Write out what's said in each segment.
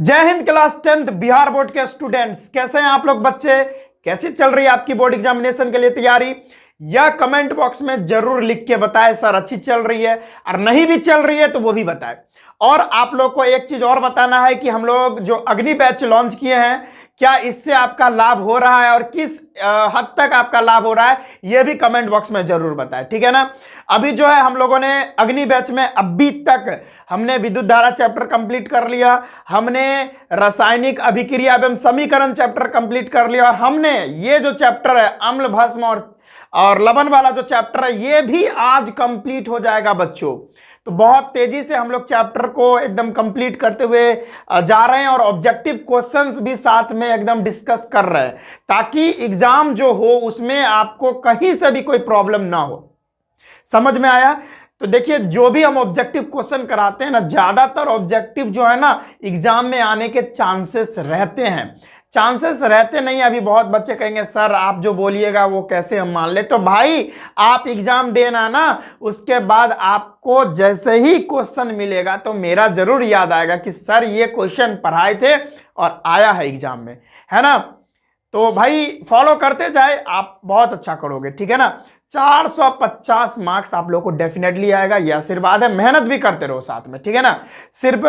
जय Hind. Class 10th Bihar board के students कैसे हैं आप लोग? बच्चे कैसी चल रही है आपकी बोर्ड एग्जामिनेशन के लिए तैयारी? या कमेंट बॉक्स में जरूर लिख के बताएं सर अच्छी चल रही है, और नहीं भी चल रही है तो वो भी बताएं। और आप लोग को एक चीज और बताना है कि हम लोग जो अग्नि बैच लॉन्च किए हैं, क्या इससे आपका लाभ हो रहा है और किस हद तक आपका लाभ हो रहा है, यह भी कमेंट बॉक्स में जरूर बताएं, ठीक है ना। अभी जो है हम लोगों ने अग्नि बैच में अभी तक हमने विद्युत धारा चैप्टर कंप्लीट कर लिया, हमने रासायनिक अभिक्रिया एवं समीकरण चैप्टर कंप्लीट कर लिया, और हमने ये जो चैप्टर है अम्ल भस्म और लवण वाला जो चैप्टर है ये भी आज कंप्लीट हो जाएगा बच्चों। तो बहुत तेजी से हम लोग चैप्टर को एकदम कंप्लीट करते हुए जा रहे हैं, और ऑब्जेक्टिव क्वेश्चंस भी साथ में एकदम डिस्कस कर रहे हैं, ताकि एग्जाम जो हो उसमें आपको कहीं से भी कोई प्रॉब्लम ना हो। समझ में आया? तो देखिए, जो भी हम ऑब्जेक्टिव क्वेश्चन कराते हैं ना, ज्यादातर ऑब्जेक्टिव जो है ना एग्जाम में आने के चांसेस रहते हैं। चांसेस रहते नहीं, अभी बहुत बच्चे कहेंगे सर आप जो बोलिएगा वो कैसे हम मान ले। तो भाई आप एग्जाम देना ना, उसके बाद आपको जैसे ही क्वेश्चन मिलेगा तो मेरा जरूर याद आएगा कि सर ये क्वेश्चन पढ़ाए थे और आया है एग्जाम में, है ना। तो भाई फॉलो करते जाए, आप बहुत अच्छा करोगे, ठीक है ना। 450 मार्क्स आप लोग को डेफिनेटली आएगा, यह आशीर्वाद है। मेहनत भी करते रहो साथ में, ठीक है ना। सिर्फ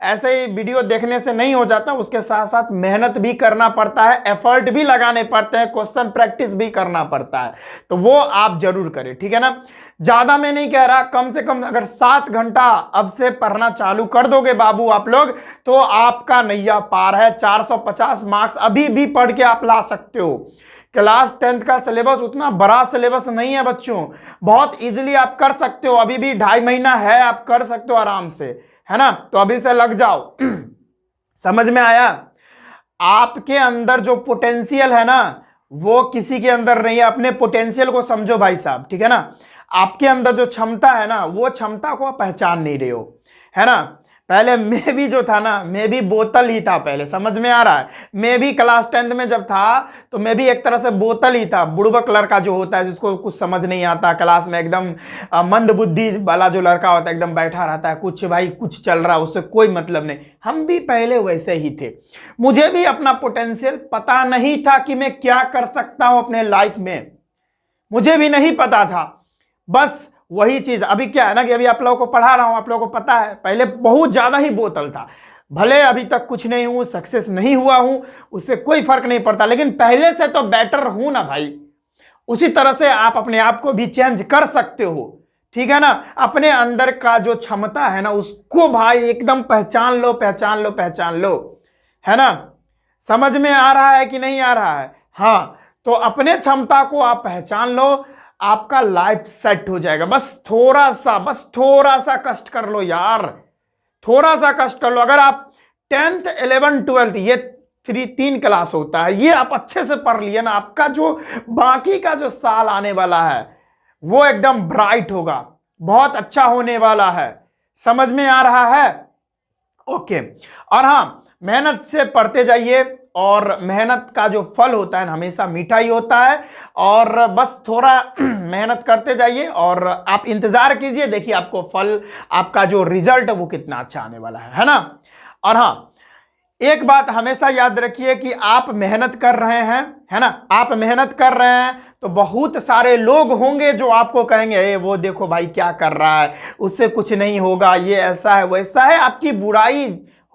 ऐसे ही वीडियो देखने से नहीं हो जाता, उसके साथ साथ मेहनत भी करना पड़ता है, एफर्ट भी लगाने पड़ते हैं, क्वेश्चन प्रैक्टिस भी करना पड़ता है। तो वो आप जरूर करें, ठीक है ना। ज्यादा मैं नहीं कह रहा, कम से कम अगर 7 घंटा अब से पढ़ना चालू कर दोगे बाबू आप लोग, तो आपका नैया पार है। 450 मार्क्स अभी भी पढ़ के आप ला सकते हो। क्लास 10th का सिलेबस उतना बड़ा सिलेबस नहीं है बच्चों, बहुत इजीली आप कर सकते हो। अभी भी 2.5 महीना है, आप कर सकते हो आराम से, है ना। तो अभी से लग जाओ। समझ में आया? आपके अंदर जो पोटेंशियल है ना वो किसी के अंदर नहीं है। अपने पोटेंशियल को समझो भाई साहब, ठीक है ना। आपके अंदर जो क्षमता है ना, वो क्षमता को आप पहचान नहीं रहे हो, है ना। पहले मैं भी जो था ना, मैं भी बोतल ही था पहले, समझ में आ रहा है। मैं भी क्लास 10th में जब था तो मैं भी एक तरह से बोतल ही था, बुड़बक लड़का जो होता है जिसको कुछ समझ नहीं आता, क्लास में एकदम मंद बुद्धि वाला जो लड़का होता है, एकदम बैठा रहता है, कुछ भाई कुछ चल रहा है उससे कोई मतलब नहीं। हम भी पहले वैसे ही थे। मुझे भी अपना पोटेंशियल पता नहीं था कि मैं क्या कर सकता हूं अपने लाइफ में, मुझे भी नहीं पता था। बस वही चीज अभी क्या है ना कि अभी आप लोगों को पढ़ा रहा हूं, आप लोगों को पता है पहले बहुत ज्यादा ही बोतल था। भले अभी तक कुछ नहीं हूं, सक्सेस नहीं हुआ हूं, उससे कोई फर्क नहीं पड़ता, लेकिन पहले से तो बेटर हूं ना भाई। उसी तरह से आप अपने आप को भी चेंज कर सकते हो, ठीक है ना। अपने अंदर का जो क्षमता है ना उसको भाई एकदम पहचान लो, पहचान लो, पहचान लो, है ना। समझ में आ रहा है कि नहीं आ रहा है? हाँ, तो अपने क्षमता को आप पहचान लो, आपका लाइफ सेट हो जाएगा। बस थोड़ा सा कष्ट कर लो यार, थोड़ा सा कष्ट कर लो। अगर आप 10th 11th 12th ये 3 क्लास होता है, ये आप अच्छे से पढ़ लिए ना, आपका जो बाकी का जो साल आने वाला है वो एकदम ब्राइट होगा, बहुत अच्छा होने वाला है। समझ में आ रहा है? ओके। और हाँ, मेहनत से पढ़ते जाइए, और मेहनत का जो फल होता है हमेशा मीठा ही होता है। और बस थोड़ा मेहनत करते जाइए और आप इंतजार कीजिए, देखिए आपको फल, आपका जो रिजल्ट है वो कितना अच्छा आने वाला है ना। और हाँ, एक बात हमेशा याद रखिए कि आप मेहनत कर रहे हैं, है ना। आप मेहनत कर रहे हैं तो बहुत सारे लोग होंगे जो आपको कहेंगे वो देखो भाई क्या कर रहा है, उससे कुछ नहीं होगा, ये ऐसा है वैसा है, आपकी बुराई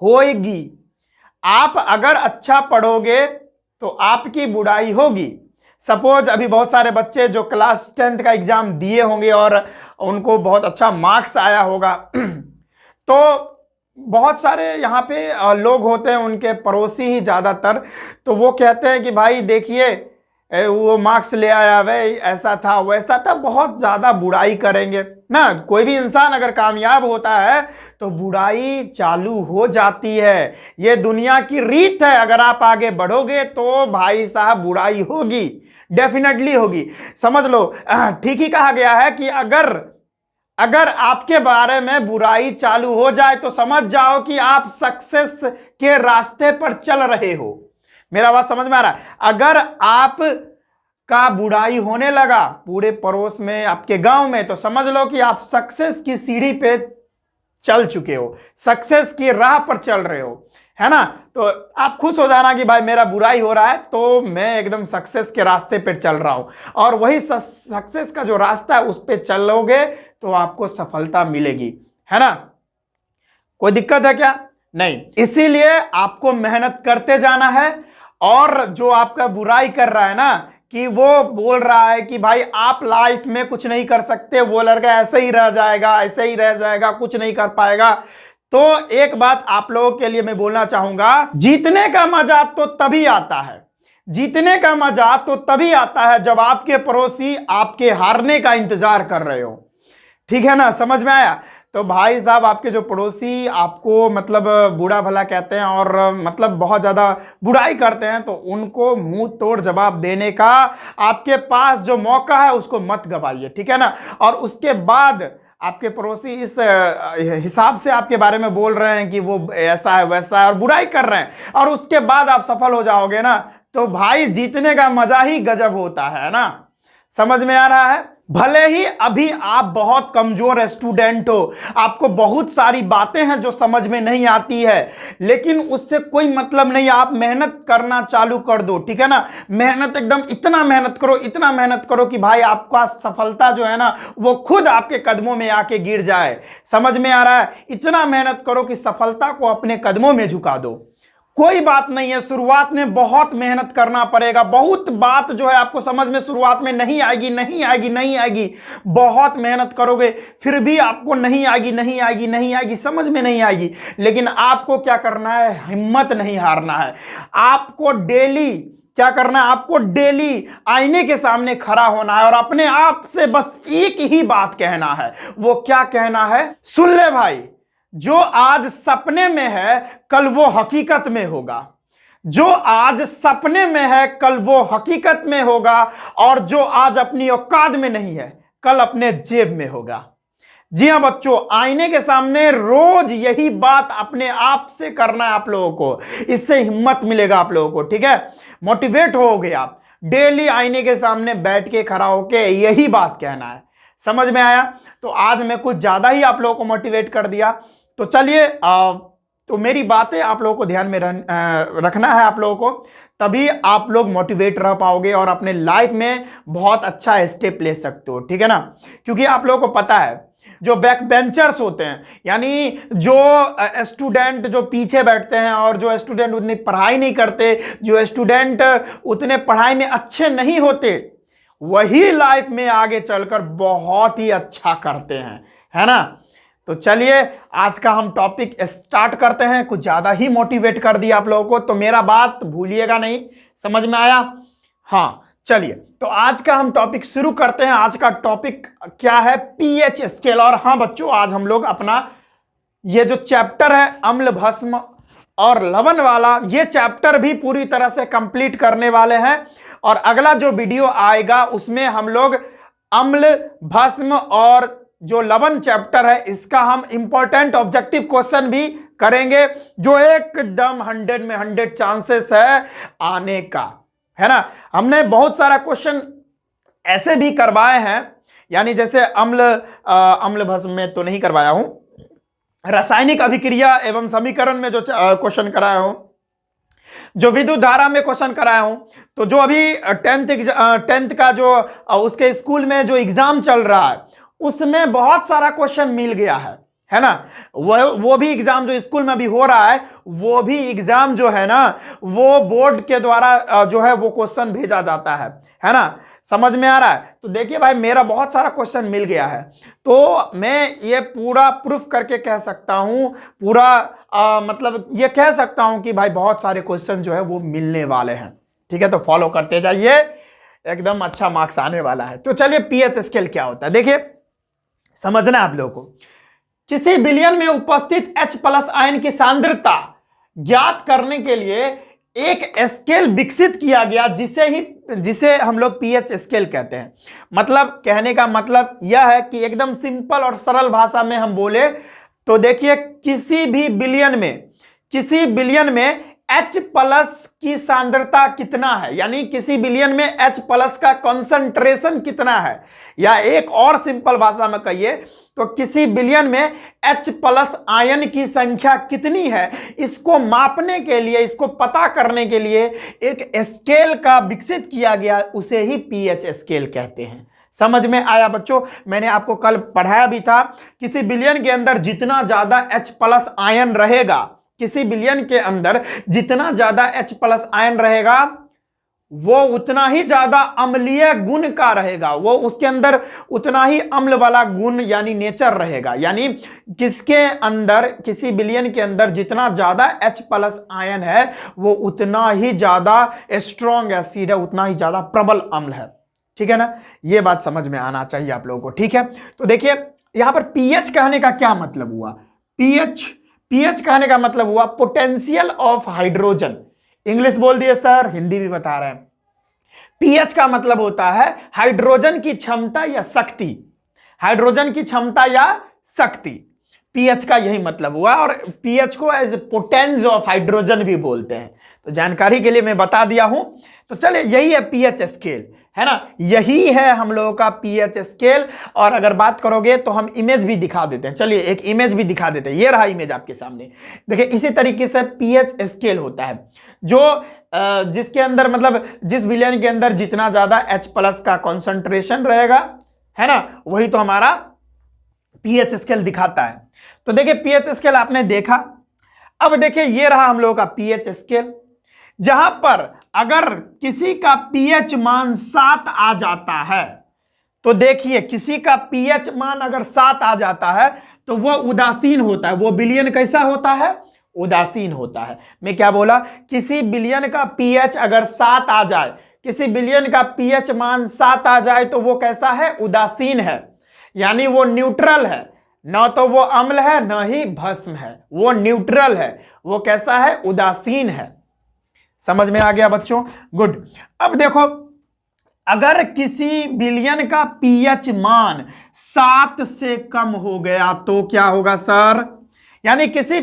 होगी। आप अगर अच्छा पढ़ोगे तो आपकी बुराई होगी। सपोज अभी बहुत सारे बच्चे जो क्लास 10th का एग्जाम दिए होंगे और उनको बहुत अच्छा मार्क्स आया होगा, तो बहुत सारे यहाँ पे लोग होते हैं, उनके पड़ोसी ही ज़्यादातर, तो वो कहते हैं कि भाई देखिए वो मार्क्स ले आया, वे ऐसा था वैसा था, बहुत ज़्यादा बुराई करेंगे ना। कोई भी इंसान अगर कामयाब होता है तो बुराई चालू हो जाती है, ये दुनिया की रीत है। अगर आप आगे बढ़ोगे तो भाई साहब बुराई होगी, डेफिनेटली होगी, समझ लो। ठीक ही कहा गया है कि अगर आपके बारे में बुराई चालू हो जाए तो समझ जाओ कि आप सक्सेस के रास्ते पर चल रहे हो। मेरा बात समझ में आ रहा है? अगर आप का बुराई होने लगा पूरे पड़ोस में, आपके गांव में, तो समझ लो कि आप सक्सेस की सीढ़ी पे चल चुके हो, सक्सेस की राह पर चल रहे हो, है ना। तो आप खुश हो जाना कि भाई मेरा बुराई हो रहा है तो मैं एकदम सक्सेस के रास्ते पे चल रहा हूं, और वही सक्सेस का जो रास्ता है उस पे चलोगे तो आपको सफलता मिलेगी, है ना। कोई दिक्कत है क्या? नहीं। इसीलिए आपको मेहनत करते जाना है। और जो आपका बुराई कर रहा है ना, कि वो बोल रहा है कि भाई आप लाइफ में कुछ नहीं कर सकते, वो लड़का ऐसे ही रह जाएगा, ऐसे ही रह जाएगा, कुछ नहीं कर पाएगा, तो एक बात आप लोगों के लिए मैं बोलना चाहूंगा, जीतने का मजा तो तभी आता है, जीतने का मजा तो तभी आता है जब आपके पड़ोसी आपके हारने का इंतजार कर रहे हो। ठीक है ना, समझ में आया। तो भाई साहब, आपके जो पड़ोसी आपको मतलब बुरा भला कहते हैं और मतलब बहुत ज़्यादा बुराई करते हैं, तो उनको मुंह तोड़ जवाब देने का आपके पास जो मौका है उसको मत गवाइए, ठीक है ना। और उसके बाद आपके पड़ोसी इस हिसाब से आपके बारे में बोल रहे हैं कि वो ऐसा है वैसा है और बुराई कर रहे हैं, और उसके बाद आप सफल हो जाओगे ना, तो भाई जीतने का मजा ही गजब होता है ना। समझ में आ रहा है। भले ही अभी आप बहुत कमजोर स्टूडेंट हो, आपको बहुत सारी बातें हैं जो समझ में नहीं आती है, लेकिन उससे कोई मतलब नहीं, आप मेहनत करना चालू कर दो, ठीक है ना। मेहनत एकदम इतना मेहनत करो, इतना मेहनत करो कि भाई आपका सफलता जो है ना वो खुद आपके कदमों में आके गिर जाए। समझ में आ रहा है। इतना मेहनत करो कि सफलता को अपने कदमों में झुका दो। कोई बात नहीं है, शुरुआत में बहुत मेहनत करना पड़ेगा, बहुत बात जो है आपको समझ में शुरुआत में नहीं आएगी, नहीं आएगी, नहीं आएगी। बहुत मेहनत करोगे फिर भी आपको नहीं आएगी, नहीं आएगी, नहीं आएगी, समझ में नहीं आएगी। लेकिन आपको क्या करना है, हिम्मत नहीं हारना है। आपको डेली क्या करना है, आपको डेली आईने के सामने खड़ा होना है और अपने आप से बस एक ही बात कहना है। वो क्या कहना है, सुन ले भाई, जो आज सपने में है कल वो हकीकत में होगा। जो आज सपने में है कल वो हकीकत में होगा, और जो आज अपनी औकात में नहीं है कल अपने जेब में होगा। जी हां बच्चों, आईने के सामने रोज यही बात अपने आप से करना है आप लोगों को, इससे हिम्मत मिलेगा आप लोगों को, ठीक है। मोटिवेट होगे आप, डेली आईने के सामने बैठ के खड़ा होके यही बात कहना है। समझ में आया। तो आज मैं कुछ ज्यादा ही आप लोगों को मोटिवेट कर दिया। तो चलिए, तो मेरी बातें आप लोगों को ध्यान में रखना है आप लोगों को, तभी आप लोग मोटिवेट रह पाओगे और अपने लाइफ में बहुत अच्छा स्टेप ले सकते हो, ठीक है ना। क्योंकि आप लोगों को पता है, जो बैक बेंचर्स होते हैं, यानी जो स्टूडेंट जो पीछे बैठते हैं और जो स्टूडेंट उतनी पढ़ाई नहीं करते, जो स्टूडेंट उतने पढ़ाई में अच्छे नहीं होते, वही लाइफ में आगे चलकर बहुत ही अच्छा करते हैं, है ना। तो चलिए आज का हम टॉपिक स्टार्ट करते हैं। कुछ ज्यादा ही मोटिवेट कर दिया आप लोगों को, तो मेरा बात भूलिएगा नहीं। समझ में आया। हाँ चलिए, तो आज का हम टॉपिक शुरू करते हैं। आज का टॉपिक क्या है, पीएच स्केल। और हाँ बच्चों, आज हम लोग अपना ये जो चैप्टर है अम्ल भस्म और लवण वाला, ये चैप्टर भी पूरी तरह से कंप्लीट करने वाले हैं। और अगला जो वीडियो आएगा उसमें हम लोग अम्ल भस्म और जो लवण चैप्टर है इसका हम इंपॉर्टेंट ऑब्जेक्टिव क्वेश्चन भी करेंगे, जो एकदम 100 में 100 चांसेस है आने का, है ना। हमने बहुत सारा क्वेश्चन ऐसे भी करवाए हैं, यानी जैसे अम्ल भस्म में तो नहीं करवाया हूं, रासायनिक अभिक्रिया एवं समीकरण में जो क्वेश्चन कराया हूं, जो विद्युत धारा में क्वेश्चन कराया हूं, तो जो अभी 10th का जो उसके स्कूल में जो एग्जाम चल रहा है उसमें बहुत सारा क्वेश्चन मिल गया है ना। वो भी एग्जाम जो स्कूल में भी हो रहा है, वो भी एग्जाम जो है ना वो बोर्ड के द्वारा जो है वो क्वेश्चन भेजा जाता है ना। समझ में आ रहा है। तो देखिए भाई, मेरा बहुत सारा क्वेश्चन मिल गया है, तो मैं ये पूरा प्रूफ करके कह सकता हूं, पूरा मतलब ये कह सकता हूं कि भाई बहुत सारे क्वेश्चन जो है वो मिलने वाले हैं, ठीक है। तो फॉलो करते जाइए, एकदम अच्छा मार्क्स आने वाला है। तो चलिए, पीएच स्केल क्या होता है देखिए, समझना आप लोगों को। किसी विलयन में उपस्थित H+ आयन की सांद्रता ज्ञात करने के लिए एक स्केल विकसित किया गया, जिसे हम लोग पीएच स्केल कहते हैं। मतलब कहने का मतलब यह है कि एकदम सिंपल और सरल भाषा में हम बोले तो देखिए, किसी विलयन में H प्लस की सांद्रता कितना है, यानी किसी विलयन में H प्लस का कॉन्सेंट्रेशन कितना है, या एक और सिंपल भाषा में कहिए तो किसी विलयन में H प्लस आयन की संख्या कितनी है, इसको मापने के लिए, इसको पता करने के लिए एक स्केल का विकसित किया गया, उसे ही पीएच स्केल कहते हैं। समझ में आया बच्चों? मैंने आपको कल पढ़ाया भी था, किसी विलयन के अंदर जितना ज्यादा H प्लस आयन रहेगा, किसी विलयन के अंदर जितना ज्यादा H प्लस आयन रहेगा वो उतना ही ज्यादा अम्लीय गुण का रहेगा, वो उसके अंदर उतना ही अम्ल वाला गुण यानी नेचर रहेगा। यानी किसके अंदर, किसी विलयन के अंदर जितना ज्यादा H प्लस आयन है वो उतना ही ज्यादा स्ट्रॉन्ग एसिड है, उतना ही ज्यादा प्रबल अम्ल है। ठीक है ना, ये बात समझ में आना चाहिए आप लोगों को। ठीक है, तो देखिए यहां पर पीएच कहने का क्या मतलब हुआ, पीएच कहने का मतलब हुआ पोटेंशियल ऑफ हाइड्रोजन। इंग्लिश बोल दिए सर, हिंदी भी बता रहे हैं। पीएच का मतलब होता है हाइड्रोजन की क्षमता या शक्ति, हाइड्रोजन की क्षमता या शक्ति, पीएच का यही मतलब हुआ। और पीएच को एज पोटेंस ऑफ हाइड्रोजन भी बोलते हैं, तो जानकारी के लिए मैं बता दिया हूं। तो चलिए यही है पीएच स्केल, है ना, यही है हम लोगों का पीएच स्केल। और अगर बात करोगे तो हम इमेज भी दिखा देते हैं, चलिए एक इमेज भी दिखा देते हैं। ये रहा इमेज आपके सामने, देखिए इसी तरीके से पीएच स्केल होता है, जो जिसके अंदर मतलब जिस विलयन के अंदर जितना ज्यादा H प्लस का कॉन्सेंट्रेशन रहेगा, है ना, वही तो हमारा पीएच स्केल दिखाता है। तो देखिए पीएच स्केल आपने देखा। अब देखिए ये रहा हम लोगों का पीएच स्केल, जहां पर अगर किसी का पीएच मान 7 आ जाता है, तो देखिए किसी का पीएच मान अगर 7 आ जाता है तो वह उदासीन होता है। वो विलयन कैसा होता है, उदासीन होता है। मैं क्या बोला, किसी विलयन का पीएच अगर 7 आ जाए, किसी विलयन का पीएच मान 7 आ जाए तो वो कैसा है, उदासीन है, यानी वो न्यूट्रल है, ना तो वो अम्ल है ना ही भस्म है, वो न्यूट्रल है, वो कैसा है, उदासीन है। समझ में आ गया बच्चों, गुड। अब देखो अगर किसी विलयन का पीएच मान 7 से कम हो गया तो क्या होगा सर, यानी किसी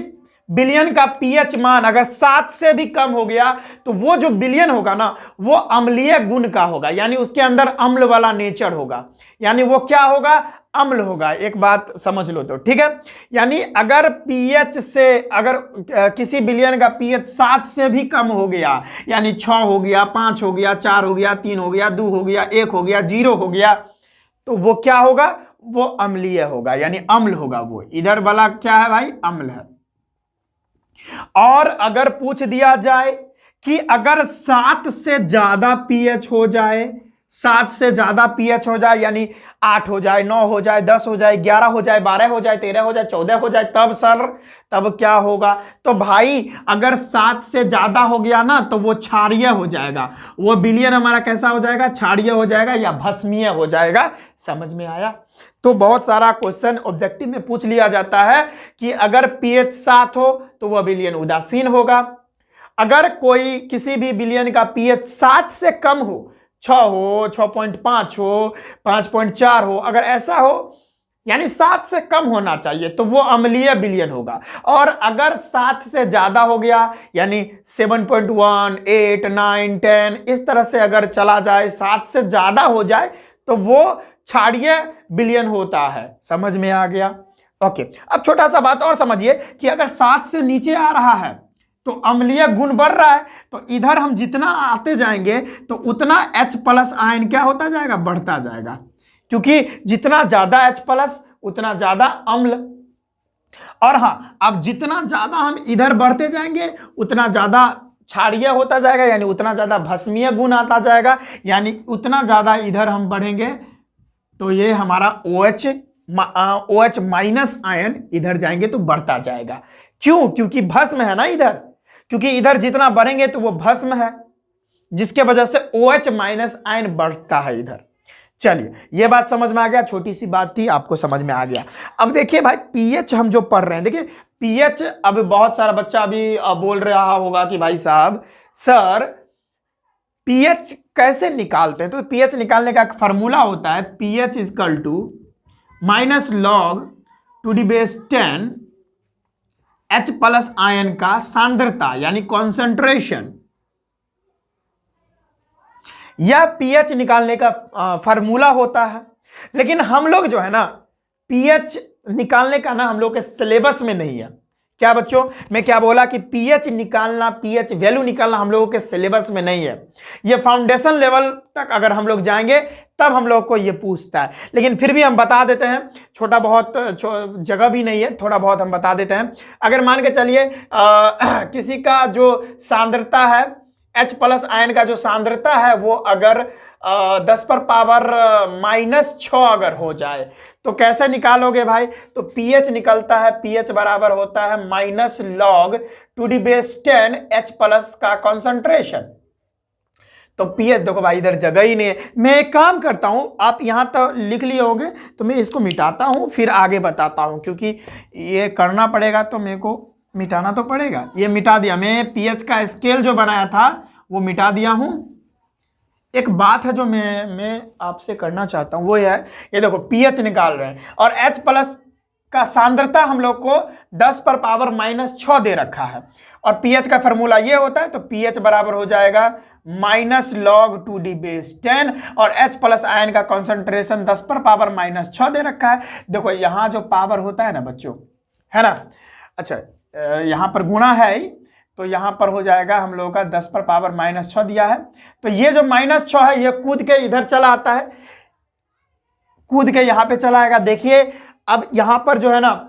विलयन का पीएच मान अगर 7 से भी कम हो गया तो वो जो विलयन होगा ना वो अम्लीय गुण का होगा, यानी उसके अंदर अम्ल वाला नेचर होगा, यानी वो क्या होगा, अम्ल होगा। एक बात समझ लो तो, ठीक है, यानी अगर पीएच से, अगर किसी विलयन का पीएच 7 से भी कम हो गया, यानी 6 हो गया, 5 हो गया, 4 हो गया, 3 हो गया, 2 हो गया, 1 हो गया, 0 हो गया, तो वो क्या होगा, वो अम्लीय होगा, यानी अम्ल होगा। वो इधर वाला क्या है भाई, अम्ल है। और अगर पूछ दिया जाए कि अगर 7 से ज्यादा पीएच हो जाए, 7 से ज्यादा पीएच हो जाए, यानी 8 हो जाए, 9 हो जाए, 10 हो जाए, 11 हो जाए, 12 हो जाए, 13 हो जाए, 14 हो जाए, तब सर, तब क्या होगा, तो भाई अगर 7 से ज्यादा हो गया ना तो वो क्षारीय हो जाएगा, वो विलयन हमारा कैसा हो जाएगा, क्षारीय हो जाएगा या भस्मीय हो जाएगा। समझ में आया? तो बहुत सारा क्वेश्चन ऑब्जेक्टिव में पूछ लिया जाता है कि अगर पीएच 7 हो तो वह विलयन उदासीन होगा, अगर कोई किसी भी विलयन का पीएच 7 से कम हो, 6 हो, 6.5 हो, 5.4 हो, अगर ऐसा हो, यानी 7 से कम होना चाहिए, तो वो अम्लीय विलयन होगा। और अगर 7 से ज्यादा हो गया, यानी 7.1, 8, 9, 10 इस तरह से अगर चला जाए, 7 से ज्यादा हो जाए तो वो क्षारीय विलयन होता है। समझ में आ गया? ओके, अब छोटा सा बात और समझिए कि अगर 7 से नीचे आ रहा है तो अम्लीय गुण बढ़ रहा है, तो इधर हम जितना आते जाएंगे तो उतना H प्लस आयन क्या होता जाएगा, बढ़ता जाएगा, क्योंकि जितना ज्यादा H प्लस उतना ज्यादा अम्ल। और हाँ, अब जितना ज्यादा हम इधर बढ़ते जाएंगे उतना ज्यादा क्षारीय होता जाएगा, यानी उतना ज्यादा भस्मीय गुण आता जाएगा, यानी उतना ज्यादा इधर हम बढ़ेंगे तो ये हमारा OH माइनस आयन इधर जाएंगे तो बढ़ता जाएगा। क्यों? क्योंकि भस्म है ना इधर, क्योंकि इधर जितना बढ़ेंगे तो वो भस्म है, जिसके वजह से OH माइनस आयन बढ़ता है इधर। चलिए ये बात समझ में आ गया, छोटी सी बात थी, आपको समझ में आ गया। अब देखिए भाई पीएच हम जो पढ़ रहे हैं, देखिए पीएच, अब बहुत सारा बच्चा अभी बोल रहा होगा कि भाई साहब सर पीएच कैसे निकालते हैं, तो पीएच निकालने का एक फार्मूला होता है, pH is equal to -log to the base 10 H plus ion का सांद्रता यानी कॉन्सेंट्रेशन, यह पीएच निकालने का फार्मूला होता है। लेकिन हम लोग जो है ना पीएच निकालने का ना हम लोग के सिलेबस में नहीं है। क्या बच्चों, मैं क्या बोला कि पीएच निकालना, पीएच वैल्यू निकालना हम लोगों के सिलेबस में नहीं है। ये फाउंडेशन लेवल तक अगर हम लोग जाएंगे तब हम लोग को ये पूछता है, लेकिन फिर भी हम बता देते हैं, छोटा बहुत जगह भी नहीं है, थोड़ा बहुत हम बता देते हैं। अगर मान के चलिए किसी का जो सांद्रता है, H प्लस आयन का जो सांद्रता है वो अगर 10 पर पावर -6 अगर हो जाए तो कैसे निकालोगे भाई? तो पीएच निकलता है, पीएच बराबर होता है -log(10) H प्लस का कॉन्सेंट्रेशन। तो पीएच देखो भाई इधर जगह ही नहीं है। मैं एक काम करता हूं, आप यहां तो लिख लिए होंगे तो मैं इसको मिटाता हूं फिर आगे बताता हूं, क्योंकि ये करना पड़ेगा तो मेरे को मिटाना तो पड़ेगा। ये मिटा दिया मैं, पीएच का स्केल जो बनाया था वो मिटा दिया हूं। एक बात है जो मैं आपसे करना चाहता हूं, वो है ये देखो पीएच निकाल रहे हैं और H प्लस का सांद्रता हम लोग को 10 पर पावर -6 दे रखा है और पीएच का फॉर्मूला ये होता है। तो पीएच बराबर हो जाएगा -log(2d)10 और H प्लस आयन का कॉन्सेंट्रेशन 10 पर पावर -6 दे रखा है। देखो यहाँ जो पावर होता है ना बच्चों, है ना, अच्छा यहाँ पर गुणा है ही, तो यहाँ पर हो जाएगा हम लोगों का 10 पर पावर -6 दिया है। तो ये जो -6 है ये कूद के इधर चला आता है, कूद के यहाँ पे चला आएगा। देखिए अब यहाँ पर जो है ना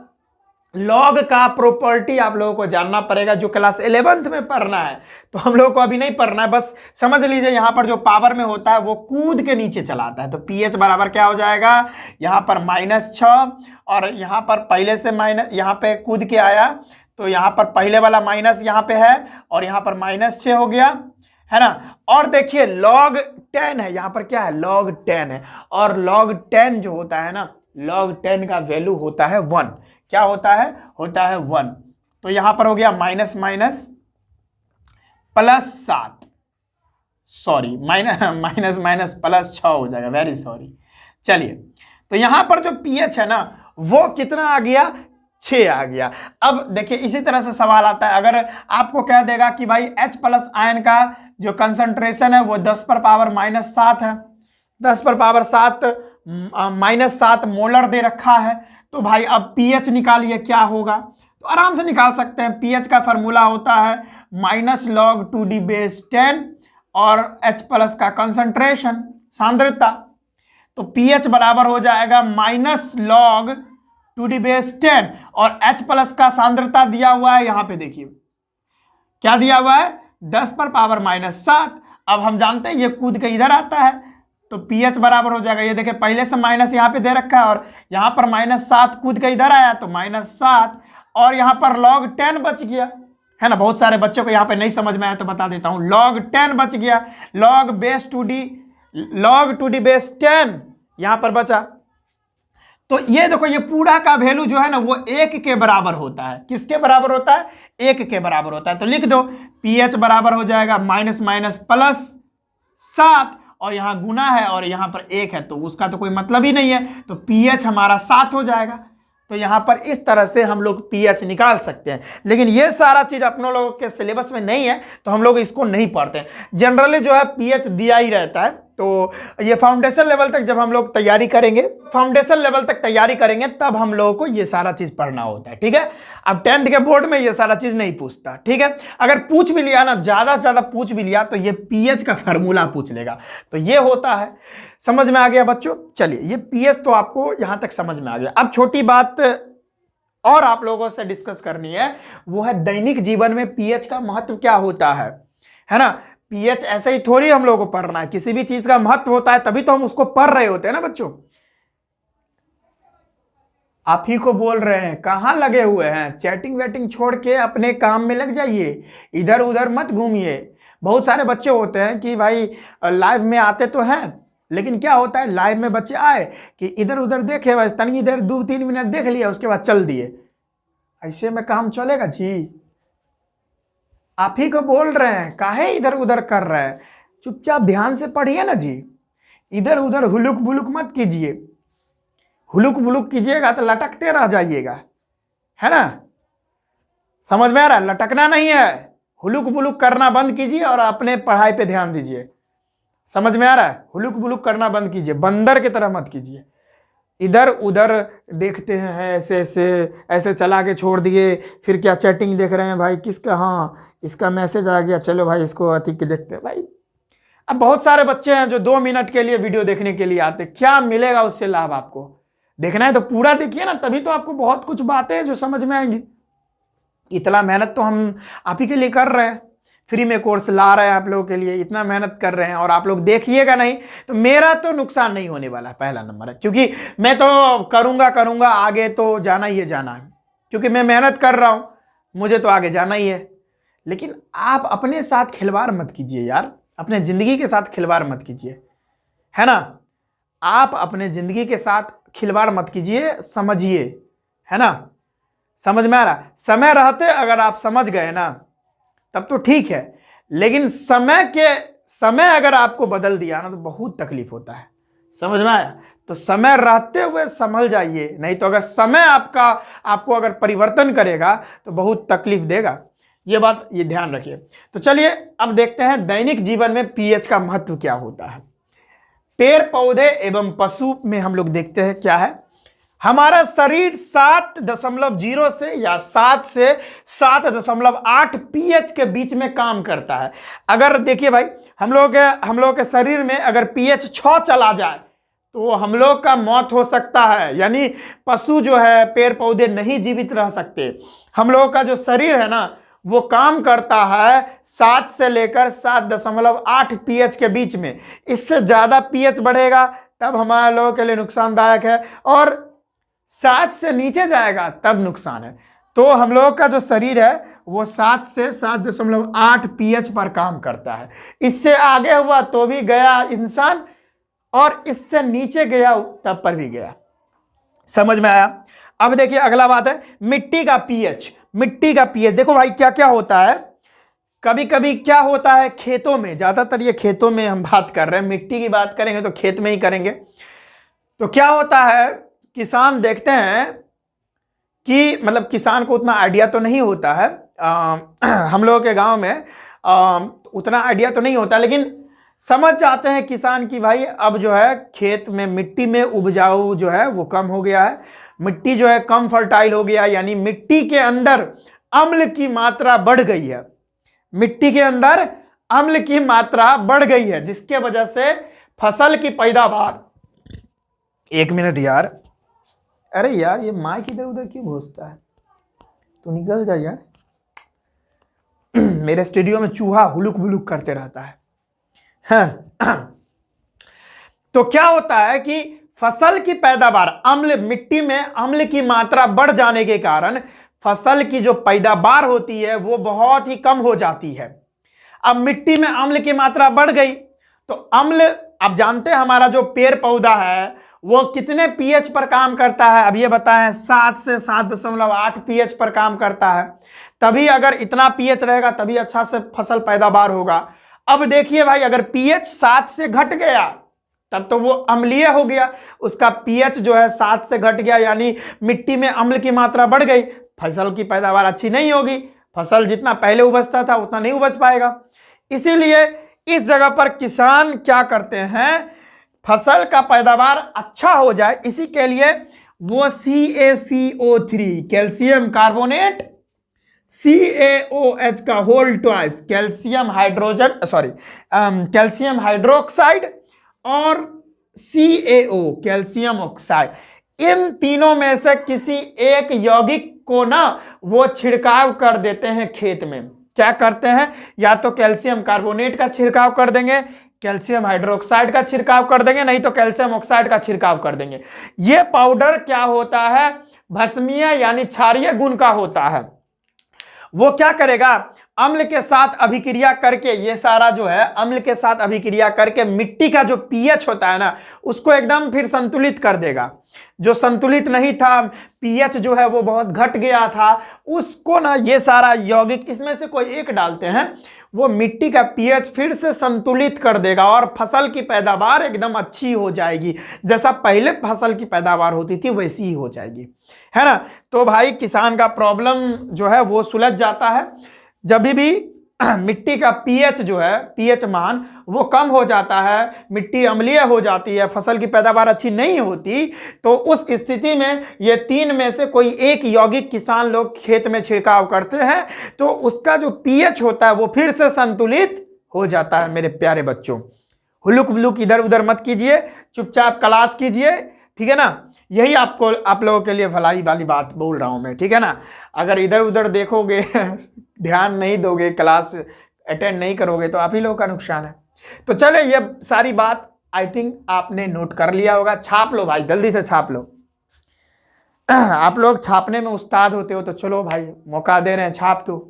लॉग का प्रॉपर्टी आप लोगों को जानना पड़ेगा, जो क्लास 11th में पढ़ना है। तो हम लोगों को अभी नहीं पढ़ना है, बस समझ लीजिए यहाँ पर जो पावर में होता है वो कूद के नीचे चला आता है। तो पीएच बराबर क्या हो जाएगा, यहाँ पर -6 और यहाँ पर पहले से माइनस, यहाँ पे कूद के आया तो यहाँ पर पहले वाला माइनस यहाँ पे है और यहाँ पर -6 हो गया, है ना। और देखिए log 10 है, यहाँ पर क्या है log 10 है और log 10 जो होता है ना, log 10 का वैल्यू होता है 1। क्या होता है 1। तो यहाँ पर हो गया minus minus +7, sorry minus minus +6 हो जाएगा, वेरी सॉरी। चलिए तो यहाँ पर जो पीएच है ना वो कितना आ गया, 6 आ गया। अब देखिए इसी तरह से सवाल आता है, अगर आपको कह देगा कि भाई H प्लस आयन का जो कंसंट्रेशन है वो 10 पर पावर -7 है, 10 पर पावर -7 मोलर दे रखा है, तो भाई अब पीएच निकालिए क्या होगा। तो आराम से निकाल सकते हैं। पीएच का फार्मूला होता है -log(2d)10 और H प्लस का कंसंट्रेशन सांद्रता। तो पीएच बराबर हो जाएगा -log(2d)10 और H प्लस का सांद्रता दिया हुआ है, यहाँ पे देखिए क्या दिया हुआ है 10 पर पावर -7। अब हम जानते हैं ये कूद के इधर आता है तो पीएच बराबर हो जाएगा, ये देखिए पहले से माइनस यहाँ पे दे रखा है और यहाँ पर -7 कूद के इधर आया तो -7 और यहाँ पर log 10 बच गया, है ना। बहुत सारे बच्चों को यहाँ पे नहीं समझ में आया तो बता देता हूँ, log 10 बच गया, log(2d)10 यहाँ पर बचा। तो ये देखो ये पूरा का वैल्यू जो है ना वो 1 के बराबर होता है। किसके बराबर होता है, 1 के बराबर होता है। तो लिख दो पीएच बराबर हो जाएगा माइनस माइनस +7 और यहाँ गुना है और यहाँ पर 1 है तो उसका तो कोई मतलब ही नहीं है, तो पीएच हमारा 7 हो जाएगा। तो यहाँ पर इस तरह से हम लोग पीएच निकाल सकते हैं, लेकिन ये सारा चीज़ अपने लोगों के सिलेबस में नहीं है तो हम लोग इसको नहीं पढ़ते हैं। जनरली जो है पीएच दिया ही रहता है। तो ये फाउंडेशन लेवल तक जब हम लोग तैयारी करेंगे, फाउंडेशन लेवल तक तैयारी करेंगे तब हम लोगों को ये सारा चीज़ पढ़ना होता है, ठीक है। अब 10th के बोर्ड में ये सारा चीज़ नहीं पूछता, ठीक है। अगर पूछ भी लिया ना, ज़्यादा से ज़्यादा पूछ भी लिया तो ये पीएच का फार्मूला पूछ लेगा। तो ये होता है, समझ में आ गया बच्चों। चलिए ये पीएच तो आपको यहाँ तक समझ में आ गया। अब छोटी बात और आप लोगों से डिस्कस करनी है, वो है दैनिक जीवन में पीएच का महत्व क्या होता है ना। पीएच ऐसे ही थोड़ी हम लोगों को पढ़ना है, किसी भी चीज का महत्व होता है तभी तो हम उसको पढ़ रहे होते हैं ना बच्चों। आप ही को बोल रहे हैं, कहाँ लगे हुए हैं, चैटिंग वैटिंग छोड़ के अपने काम में लग जाइए, इधर उधर मत घूमिए। बहुत सारे बच्चे होते हैं कि भाई लाइव में आते तो हैं, लेकिन क्या होता है लाइव में बच्चे आए कि इधर उधर देखे, बस तनी देर 2-3 मिनट देख लिया उसके बाद चल दिए। ऐसे में काम चलेगा जी? आप ही को बोल रहे हैं, काहे इधर उधर कर रहे हैं, चुपचाप ध्यान से पढ़िए ना जी। इधर उधर हुलुक बुलुक मत कीजिए, हुलुक बुलुक कीजिएगा तो लटकते रह जाइएगा, है ना। समझ में आ रहा है? लटकना नहीं है, हुलुक बुलुक करना बंद कीजिए और अपने पढ़ाई पे ध्यान दीजिए। समझ में आ रहा है? हुलुक बुलुक करना बंद कीजिए, बंदर की तरह मत कीजिए। इधर उधर देखते हैं, ऐसे ऐसे ऐसे चला के छोड़ दिए, फिर क्या चैटिंग देख रहे हैं भाई, किसका, हाँ इसका मैसेज आ गया, चलो भाई इसको अति के देखते हैं भाई। अब बहुत सारे बच्चे हैं जो 2 मिनट के लिए वीडियो देखने के लिए आते, क्या मिलेगा उससे लाभ? आपको देखना है तो पूरा देखिए ना, तभी तो आपको बहुत कुछ बातें हैं जो समझ में आएंगी। इतना मेहनत तो हम आप ही के लिए कर रहे हैं, फ्री में कोर्स ला रहे हैं आप लोगों के लिए, इतना मेहनत कर रहे हैं और आप लोग देखिएगा नहीं तो मेरा तो नुकसान नहीं होने वाला, पहला नंबर है, क्योंकि मैं तो करूंगा आगे तो जाना ही है, जाना है, क्योंकि मैं मेहनत कर रहा हूं, मुझे तो आगे जाना ही है। लेकिन आप अपने साथ खिलवाड़ मत कीजिए यार, अपने जिंदगी के साथ खिलवाड़ मत कीजिए, है ना? आप अपने जिंदगी के साथ खिलवाड़ मत कीजिए, समझिए, है ना? समझ में आ रहा? समय रहते अगर आप समझ गए ना तब तो ठीक है, लेकिन समय अगर आपको बदल दिया ना तो बहुत तकलीफ होता है। समझ में आया? तो समय रहते हुए संभल जाइए, नहीं तो अगर समय आपको अगर परिवर्तन करेगा तो बहुत तकलीफ देगा। ये बात ये ध्यान रखिए। तो चलिए अब देखते हैं दैनिक जीवन में पीएच का महत्व क्या होता है। पेड़ पौधे एवं पशु में हम लोग देखते हैं क्या है, हमारा शरीर 7.0 से या 7 से 7.8 पीएच के बीच में काम करता है। अगर देखिए भाई, हम लोग के शरीर में अगर पीएच 6 चला जाए तो हम लोग का मौत हो सकता है, यानी पशु जो है, पेड़ पौधे नहीं जीवित रह सकते। हम लोग का जो शरीर है ना वो काम करता है 7 से लेकर 7.8 पीएच के बीच में। इससे ज़्यादा पीएच बढ़ेगा तब हमारे लोगों के लिए नुकसानदायक है, और 7 से नीचे जाएगा तब नुकसान है। तो हम लोग का जो शरीर है वो 7 से 7.8 पीएच पर काम करता है। इससे आगे हुआ तो भी गया इंसान, और इससे नीचे गया तब पर भी गया। समझ में आया? अब देखिए अगला बात है मिट्टी का पीएच। मिट्टी का पीएच देखो भाई क्या क्या होता है। कभी कभी क्या होता है खेतों में, ज्यादातर ये खेतों में हम बात कर रहे हैं, मिट्टी की बात करेंगे तो खेत में ही करेंगे। तो क्या होता है, किसान देखते हैं कि मतलब किसान को उतना आइडिया तो नहीं होता है, हम लोगों के गांव में उतना आइडिया तो नहीं होता, लेकिन समझ जाते हैं किसान की भाई अब जो है खेत में मिट्टी में उपजाऊ जो है वो कम हो गया है, मिट्टी जो है कम फर्टाइल हो गया, यानी मिट्टी के अंदर अम्ल की मात्रा बढ़ गई है। मिट्टी के अंदर अम्ल की मात्रा बढ़ गई है, जिसके वजह से फसल की पैदावार, 1 मिनट यार, अरे यार ये माइक इधर उधर क्यों घुसता है, तो निकल जा यार। मेरे स्टूडियो में चूहा हुलुक बुलुक करते रहता है। हाँ। तो क्या होता है कि फसल की पैदावार, मिट्टी में अम्ल की मात्रा बढ़ जाने के कारण फसल की जो पैदावार होती है वो बहुत ही कम हो जाती है। अब मिट्टी में अम्ल की मात्रा बढ़ गई तो अम्ल, आप जानते हैं हमारा जो पेड़ पौधा है वो कितने पीएच पर काम करता है, अब ये बताएं, 7 से 7.8 पीएच पर काम करता है। तभी अगर इतना पीएच रहेगा तभी अच्छा से फसल पैदावार होगा। अब देखिए भाई अगर पीएच 7 से घट गया तब तो वो अम्लीय हो गया, उसका पीएच जो है 7 से घट गया, यानी मिट्टी में अम्ल की मात्रा बढ़ गई, फसल की पैदावार अच्छी नहीं होगी, फसल जितना पहले उपजता था उतना नहीं उपज पाएगा। इसीलिए इस जगह पर किसान क्या करते हैं, फसल का पैदावार अच्छा हो जाए इसी के लिए वो CaCO3 कैल्शियम कार्बोनेट, CaOH का होल ट्वाइस कैल्शियम हाइड्रोक्साइड और CaO कैल्शियम ऑक्साइड, इन तीनों में से किसी एक यौगिक को ना वो छिड़काव कर देते हैं खेत में। क्या करते हैं, या तो कैल्शियम कार्बोनेट का छिड़काव कर देंगे, कैल्शियम हाइड्रोक्साइड का छिड़काव कर देंगे, नहीं तो कैल्शियम ऑक्साइड का छिड़काव कर देंगे। ये पाउडर क्या होता है, भस्मीय यानी क्षारीय गुण का होता है। वो क्या करेगा, अम्ल के साथ अभिक्रिया करके, ये सारा जो है अम्ल के साथ अभिक्रिया करके मिट्टी का जो पीएच होता है ना उसको एकदम फिर संतुलित कर देगा। जो संतुलित नहीं था, पीएच जो है वो बहुत घट गया था, उसको ना ये सारा यौगिक, इसमें से कोई एक डालते हैं, वो मिट्टी का पीएच फिर से संतुलित कर देगा और फसल की पैदावार एकदम अच्छी हो जाएगी। जैसा पहले फसल की पैदावार होती थी वैसी ही हो जाएगी, है ना। तो भाई किसान का प्रॉब्लम जो है वो सुलझ जाता है। जब भी मिट्टी का पीएच जो है, पीएच मान वो कम हो जाता है, मिट्टी अम्लीय हो जाती है, फसल की पैदावार अच्छी नहीं होती, तो उस स्थिति में ये तीन में से कोई एक यौगिक किसान लोग खेत में छिड़काव करते हैं, तो उसका जो पीएच होता है वो फिर से संतुलित हो जाता है। मेरे प्यारे बच्चों, हुलुक बुलुक इधर उधर मत कीजिए, चुपचाप क्लास कीजिए, ठीक है ना। यही आप लोगों के लिए भलाई वाली बात बोल रहा हूं मैं, ठीक है ना। अगर इधर उधर देखोगे ध्यान नहीं दोगे, क्लास अटेंड नहीं करोगे, तो आप ही लोगों का नुकसान है। तो चले, ये सारी बात आई थिंक आपने नोट कर लिया होगा। छाप लो भाई, जल्दी से छाप लो। आप लोग छापने में उस्ताद होते हो, तो चलो भाई मौका दे रहे हैं, छाप दो।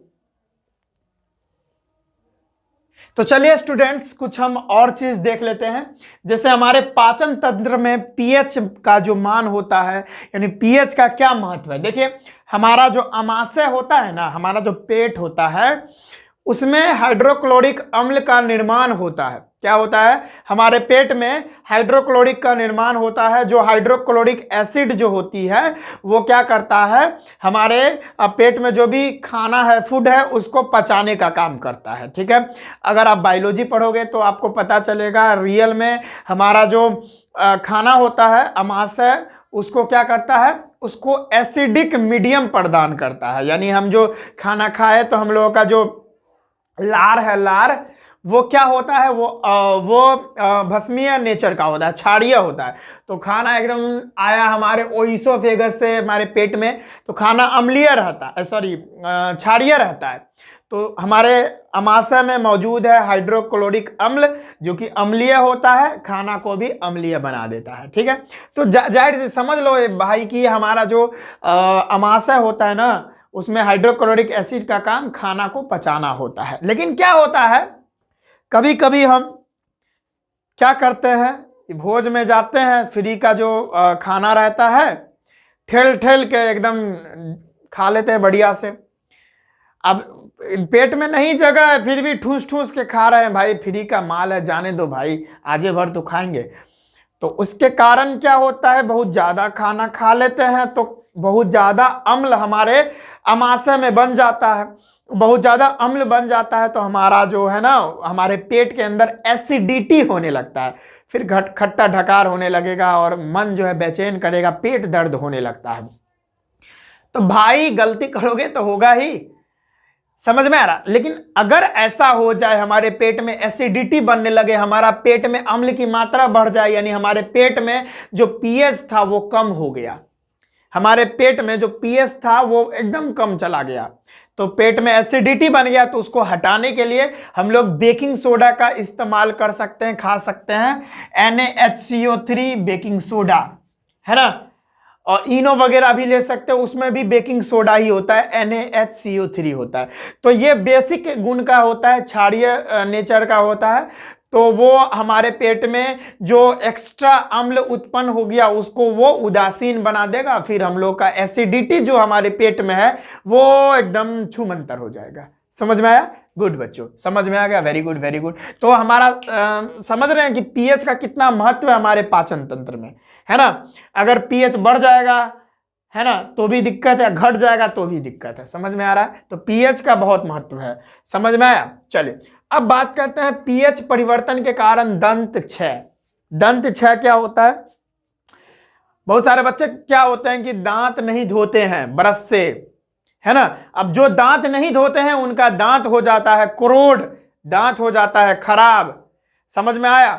तो चलिए स्टूडेंट्स, कुछ हम और चीज देख लेते हैं। जैसे हमारे पाचन तंत्र में पीएच का जो मान होता है, यानी पीएच का क्या महत्व है। देखिए, हमारा जो अमाशय होता है ना, हमारा जो पेट होता है, उसमें हाइड्रोक्लोरिक अम्ल का निर्माण होता है। क्या होता है, हमारे पेट में हाइड्रोक्लोरिक का निर्माण होता है। जो हाइड्रोक्लोरिक एसिड जो होती है वो क्या करता है, हमारे पेट में जो भी खाना है, फूड है, उसको पचाने का काम करता है, ठीक है। अगर आप बायोलॉजी पढ़ोगे तो आपको पता चलेगा, रियल में हमारा जो खाना होता है, अमाशय, उसको क्या करता है, उसको एसिडिक मीडियम प्रदान करता है। यानी हम जो खाना खाए तो हम लोगों का जो लार है, लार वो क्या होता है, वो भस्मीय नेचर का होता है, क्षारीय होता है। तो खाना एकदम आया हमारे ओइसोफेगस से हमारे पेट में, तो खाना अम्लीय रहता है, सॉरी क्षारीय रहता है। तो हमारे अमाशय में मौजूद है हाइड्रोक्लोरिक अम्ल, जो कि अम्लीय होता है, खाना को भी अम्लीय बना देता है, ठीक है। तो जाहिर से समझ लो भाई कि हमारा जो अमाशय होता है ना, उसमें हाइड्रोक्लोरिक एसिड का काम खाना को पचाना होता है। लेकिन क्या होता है, कभी कभी हम क्या करते हैं, भोज में जाते हैं, फ्री का जो खाना रहता है, ठेल ठेल के एकदम खा लेते हैं बढ़िया से। अब पेट में नहीं जगह है, फिर भी ठूस ठूस के खा रहे हैं। भाई फ्री का माल है, जाने दो भाई, आजे भर तो खाएंगे। तो उसके कारण क्या होता है, बहुत ज़्यादा खाना खा लेते हैं, तो बहुत ज़्यादा अम्ल हमारे अमाशय में बन जाता है। बहुत ज़्यादा अम्ल बन जाता है तो हमारा जो है ना, हमारे पेट के अंदर एसिडिटी होने लगता है, फिर खट्टा ढकार होने लगेगा और मन जो है बेचैन करेगा, पेट दर्द होने लगता है। तो भाई गलती करोगे तो होगा ही, समझ में आ रहा। लेकिन अगर ऐसा हो जाए, हमारे पेट में एसिडिटी बनने लगे, हमारा पेट में अम्ल की मात्रा बढ़ जाए, यानी हमारे पेट में जो पीएच था वो कम हो गया, हमारे पेट में जो पीएच था वो एकदम कम चला गया, तो पेट में एसिडिटी बन गया, तो उसको हटाने के लिए हम लोग बेकिंग सोडा का इस्तेमाल कर सकते हैं, खा सकते हैं। NaHCO3 बेकिंग सोडा, है ना। और इनो वगैरह भी ले सकते हो, उसमें भी बेकिंग सोडा ही होता है, NaHCO3 होता है। तो ये बेसिक गुण का होता है, क्षारीय नेचर का होता है। तो वो हमारे पेट में जो एक्स्ट्रा अम्ल उत्पन्न हो गया उसको वो उदासीन बना देगा, फिर हम लोग का एसिडिटी जो हमारे पेट में है वो एकदम छूमंतर हो जाएगा। समझ में आया? गुड बच्चों, समझ में आ गया, वेरी गुड वेरी गुड। तो हमारा समझ रहे हैं कि पीएच का कितना महत्व है हमारे पाचन तंत्र में, है ना। अगर पीएच बढ़ जाएगा, है ना, तो भी दिक्कत है, घट जाएगा तो भी दिक्कत है। समझ में आ रहा है? तो पीएच का बहुत महत्व है, समझ में आया। चलिए अब बात करते हैं पीएच परिवर्तन के कारण दंत क्षय। दंत क्षय क्या होता है? बहुत सारे बच्चे क्या होते हैं कि दांत नहीं धोते हैं ब्रश से, है ना। अब जो दांत नहीं धोते हैं उनका दांत हो जाता है करोड़, दांत हो जाता है खराब। समझ में आया?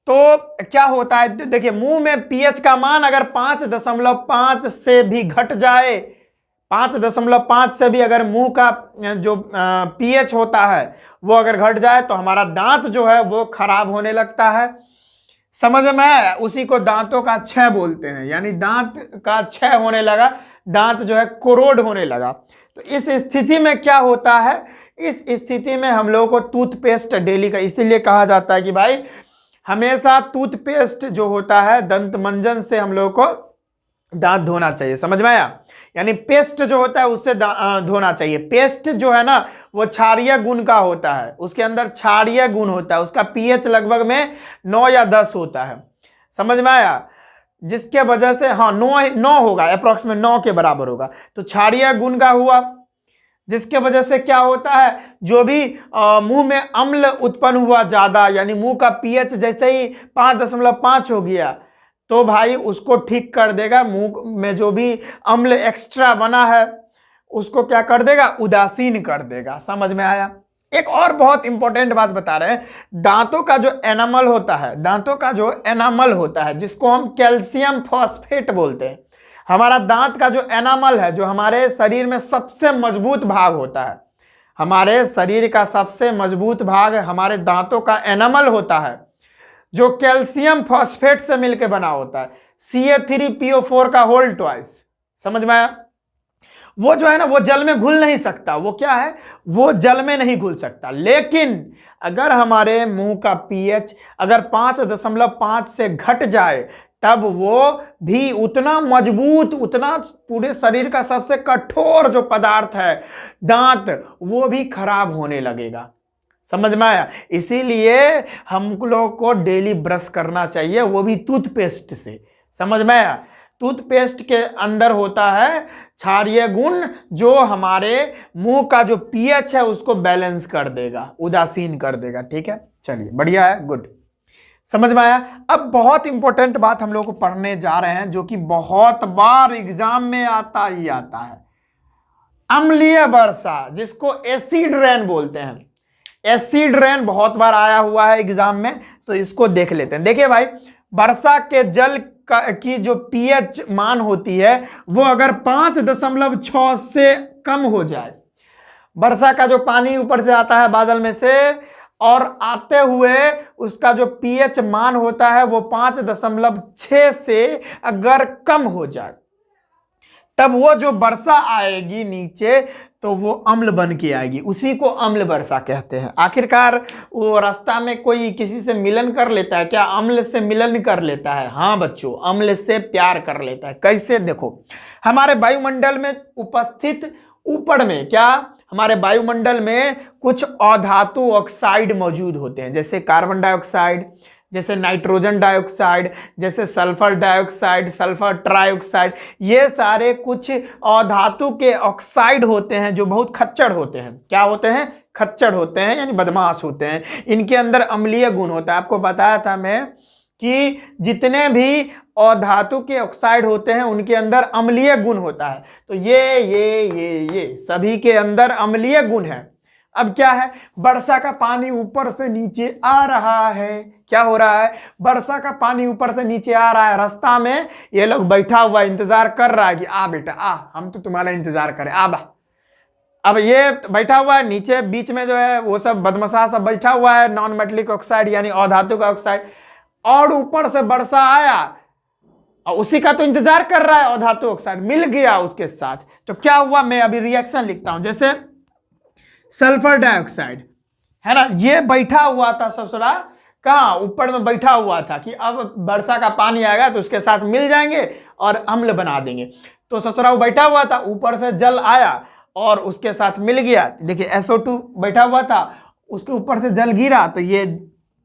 तो क्या होता है, देखिए मुंह में पीएच का मान अगर 5.5 से भी घट जाए, 5.5 से भी अगर मुंह का जो पीएच होता है वो अगर घट जाए तो हमारा दांत जो है वो खराब होने लगता है। समझ में आया? उसी को दांतों का क्षय बोलते हैं, यानी दांत का क्षय होने लगा, दांत जो है कोरोड होने लगा। तो इस स्थिति में क्या होता है, इस स्थिति में हम लोगों को टूथपेस्ट डेली का, इसीलिए कहा जाता है कि भाई हमेशा टूथपेस्ट जो होता है दंत मंजन से हम लोगों को दांत धोना चाहिए। समझ में आया? यानी पेस्ट जो होता है उससे धोना चाहिए। पेस्ट जो है ना वो क्षारीय गुण का होता है, उसके अंदर क्षारीय गुण होता है, उसका पीएच लगभग में 9 या 10 होता है। समझ में आया? जिसके वजह से हाँ 9 होगा, अप्रोक्सीमेट 9 के बराबर होगा। तो क्षारीय गुण का हुआ, जिसके वजह से क्या होता है, जो भी मुंह में अम्ल उत्पन्न हुआ ज्यादा, यानी मुंह का पीएच जैसे ही 5.5 हो गया तो भाई उसको ठीक कर देगा। मुंह में जो भी अम्ल एक्स्ट्रा बना है उसको क्या कर देगा, उदासीन कर देगा। समझ में आया? एक और बहुत इंपॉर्टेंट बात बता रहे हैं, दांतों का जो एनामल होता है, दांतों का जो एनामल होता है जिसको हम कैल्शियम फॉस्फेट बोलते हैं, हमारा दांत का जो एनामल है, जो हमारे शरीर में सबसे मजबूत भाग होता है, हमारे शरीर का सबसे मजबूत भाग हमारे दांतों का एनामल होता है, जो कैल्शियम फॉस्फेट से मिलकर बना होता है, Ca3PO4 का होल ट्वाइस। समझ में आया? वो जो है ना, वो जल में घुल नहीं सकता। वो क्या है, वो जल में नहीं घुल सकता। लेकिन अगर हमारे मुंह का पीएच अगर 5.5 से घट जाए तब वो भी उतना मजबूत, उतना पूरे शरीर का सबसे कठोर जो पदार्थ है दांत, वो भी खराब होने लगेगा। समझ में आया? इसीलिए हम लोग को डेली ब्रश करना चाहिए, वो भी टूथपेस्ट से। समझ में आया? टूथपेस्ट के अंदर होता है क्षारीय गुण, जो हमारे मुंह का जो पीएच है उसको बैलेंस कर देगा, उदासीन कर देगा। ठीक है, चलिए बढ़िया है, गुड। समझ में आया? अब बहुत इंपॉर्टेंट बात हम लोग को पढ़ने जा रहे हैं, जो कि बहुत बार एग्जाम में आता ही आता है, अम्लीय वर्षा, जिसको एसिड रेन बोलते हैं। एसिड रेन बहुत बार आया हुआ है एग्जाम में, तो इसको देख लेते हैं। देखिए भाई, वर्षा के जल की जो पीएच मान होती है वो अगर 5.6 से कम हो जाए, वर्षा का जो पानी ऊपर से आता है बादल में से, और आते हुए उसका जो पीएच मान होता है वो 5.6 से अगर कम हो जाए, तब वो जो वर्षा आएगी नीचे तो वो अम्ल बन के आएगी, उसी को अम्ल वर्षा कहते हैं। आखिरकार वो रास्ता में कोई किसी से मिलन कर लेता है क्या? अम्ल से मिलन कर लेता है। हाँ बच्चों, अम्ल से प्यार कर लेता है। कैसे? देखो, हमारे वायुमंडल में उपस्थित ऊपर में क्या, हमारे वायुमंडल में कुछ अधातु ऑक्साइड मौजूद होते हैं, जैसे कार्बन डाइऑक्साइड, जैसे नाइट्रोजन डाइऑक्साइड, जैसे सल्फर डाइऑक्साइड, सल्फर ट्राइऑक्साइड। ये सारे कुछ अधातु के ऑक्साइड होते हैं जो बहुत खच्चर होते हैं। क्या होते हैं? खच्चर होते हैं, यानी बदमाश होते हैं। इनके अंदर अम्लीय गुण होता है। आपको बताया था मैं कि जितने भी अधातु के ऑक्साइड होते हैं उनके अंदर अम्लीय गुण होता है। तो ये सभी के अंदर अम्लीय गुण है। अब क्या है, वर्षा का पानी ऊपर से नीचे आ रहा है। क्या हो रहा है? वर्षा का पानी ऊपर से नीचे आ रहा है। रास्ता में ये लोग बैठा हुआ इंतजार कर रहा है कि आ बेटा आ, हम तो तुम्हारा इंतजार करें, आ बा। अब ये बैठा हुआ है नीचे, बीच में जो है वो सब बदमाशा सब बैठा हुआ है, नॉन मेटलिक ऑक्साइड यानी अधातु का ऑक्साइड, और ऊपर से वर्षा आया और उसी का तो इंतजार कर रहा है अधातु ऑक्साइड, मिल गया उसके साथ। तो क्या हुआ, मैं अभी रिएक्शन लिखता हूं। जैसे सल्फर डाइऑक्साइड है ना, ये बैठा हुआ था ससुरा, कहाँ? ऊपर में बैठा हुआ था कि अब वर्षा का पानी आएगा तो उसके साथ मिल जाएंगे और अम्ल बना देंगे। तो ससुरा वो बैठा हुआ था, ऊपर से जल आया और उसके साथ मिल गया। देखिए SO2 बैठा हुआ था, उसके ऊपर से जल गिरा तो ये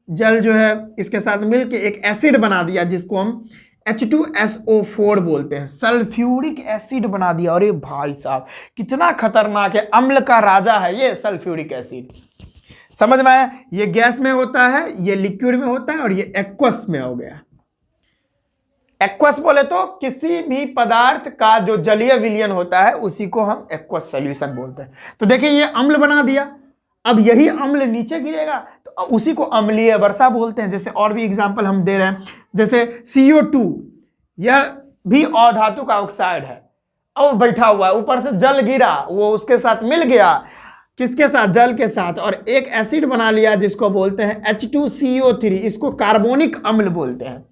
जल जो है इसके साथ मिलके एक एसिड बना दिया, जिसको हम H2SO4 बोलते हैं, सल्फ्यूरिक एसिड बना दिया। अरे भाई साहब, कितना खतरनाक है, अम्ल का राजा है ये सल्फ्यूरिक एसिड। समझ में आया? ये गैस में होता है, ये लिक्विड में होता है, और ये एक्वस में हो गया। एक्वस बोले तो किसी भी पदार्थ का जो जलीय विलयन होता है उसी को हम एक्वस सॉल्यूशन बोलते हैं। तो देखिए ये अम्ल बना दिया, अब यही अम्ल नीचे गिरेगा तो उसी को अम्लीय वर्षा बोलते हैं। जैसे और भी एग्जांपल हम दे रहे हैं, जैसे CO2, यह भी अधातु का ऑक्साइड है और बैठा हुआ है, ऊपर से जल गिरा, वो उसके साथ मिल गया, किसके साथ? जल के साथ, और एक एसिड बना लिया जिसको बोलते हैं H2CO3, इसको कार्बोनिक अम्ल बोलते हैं।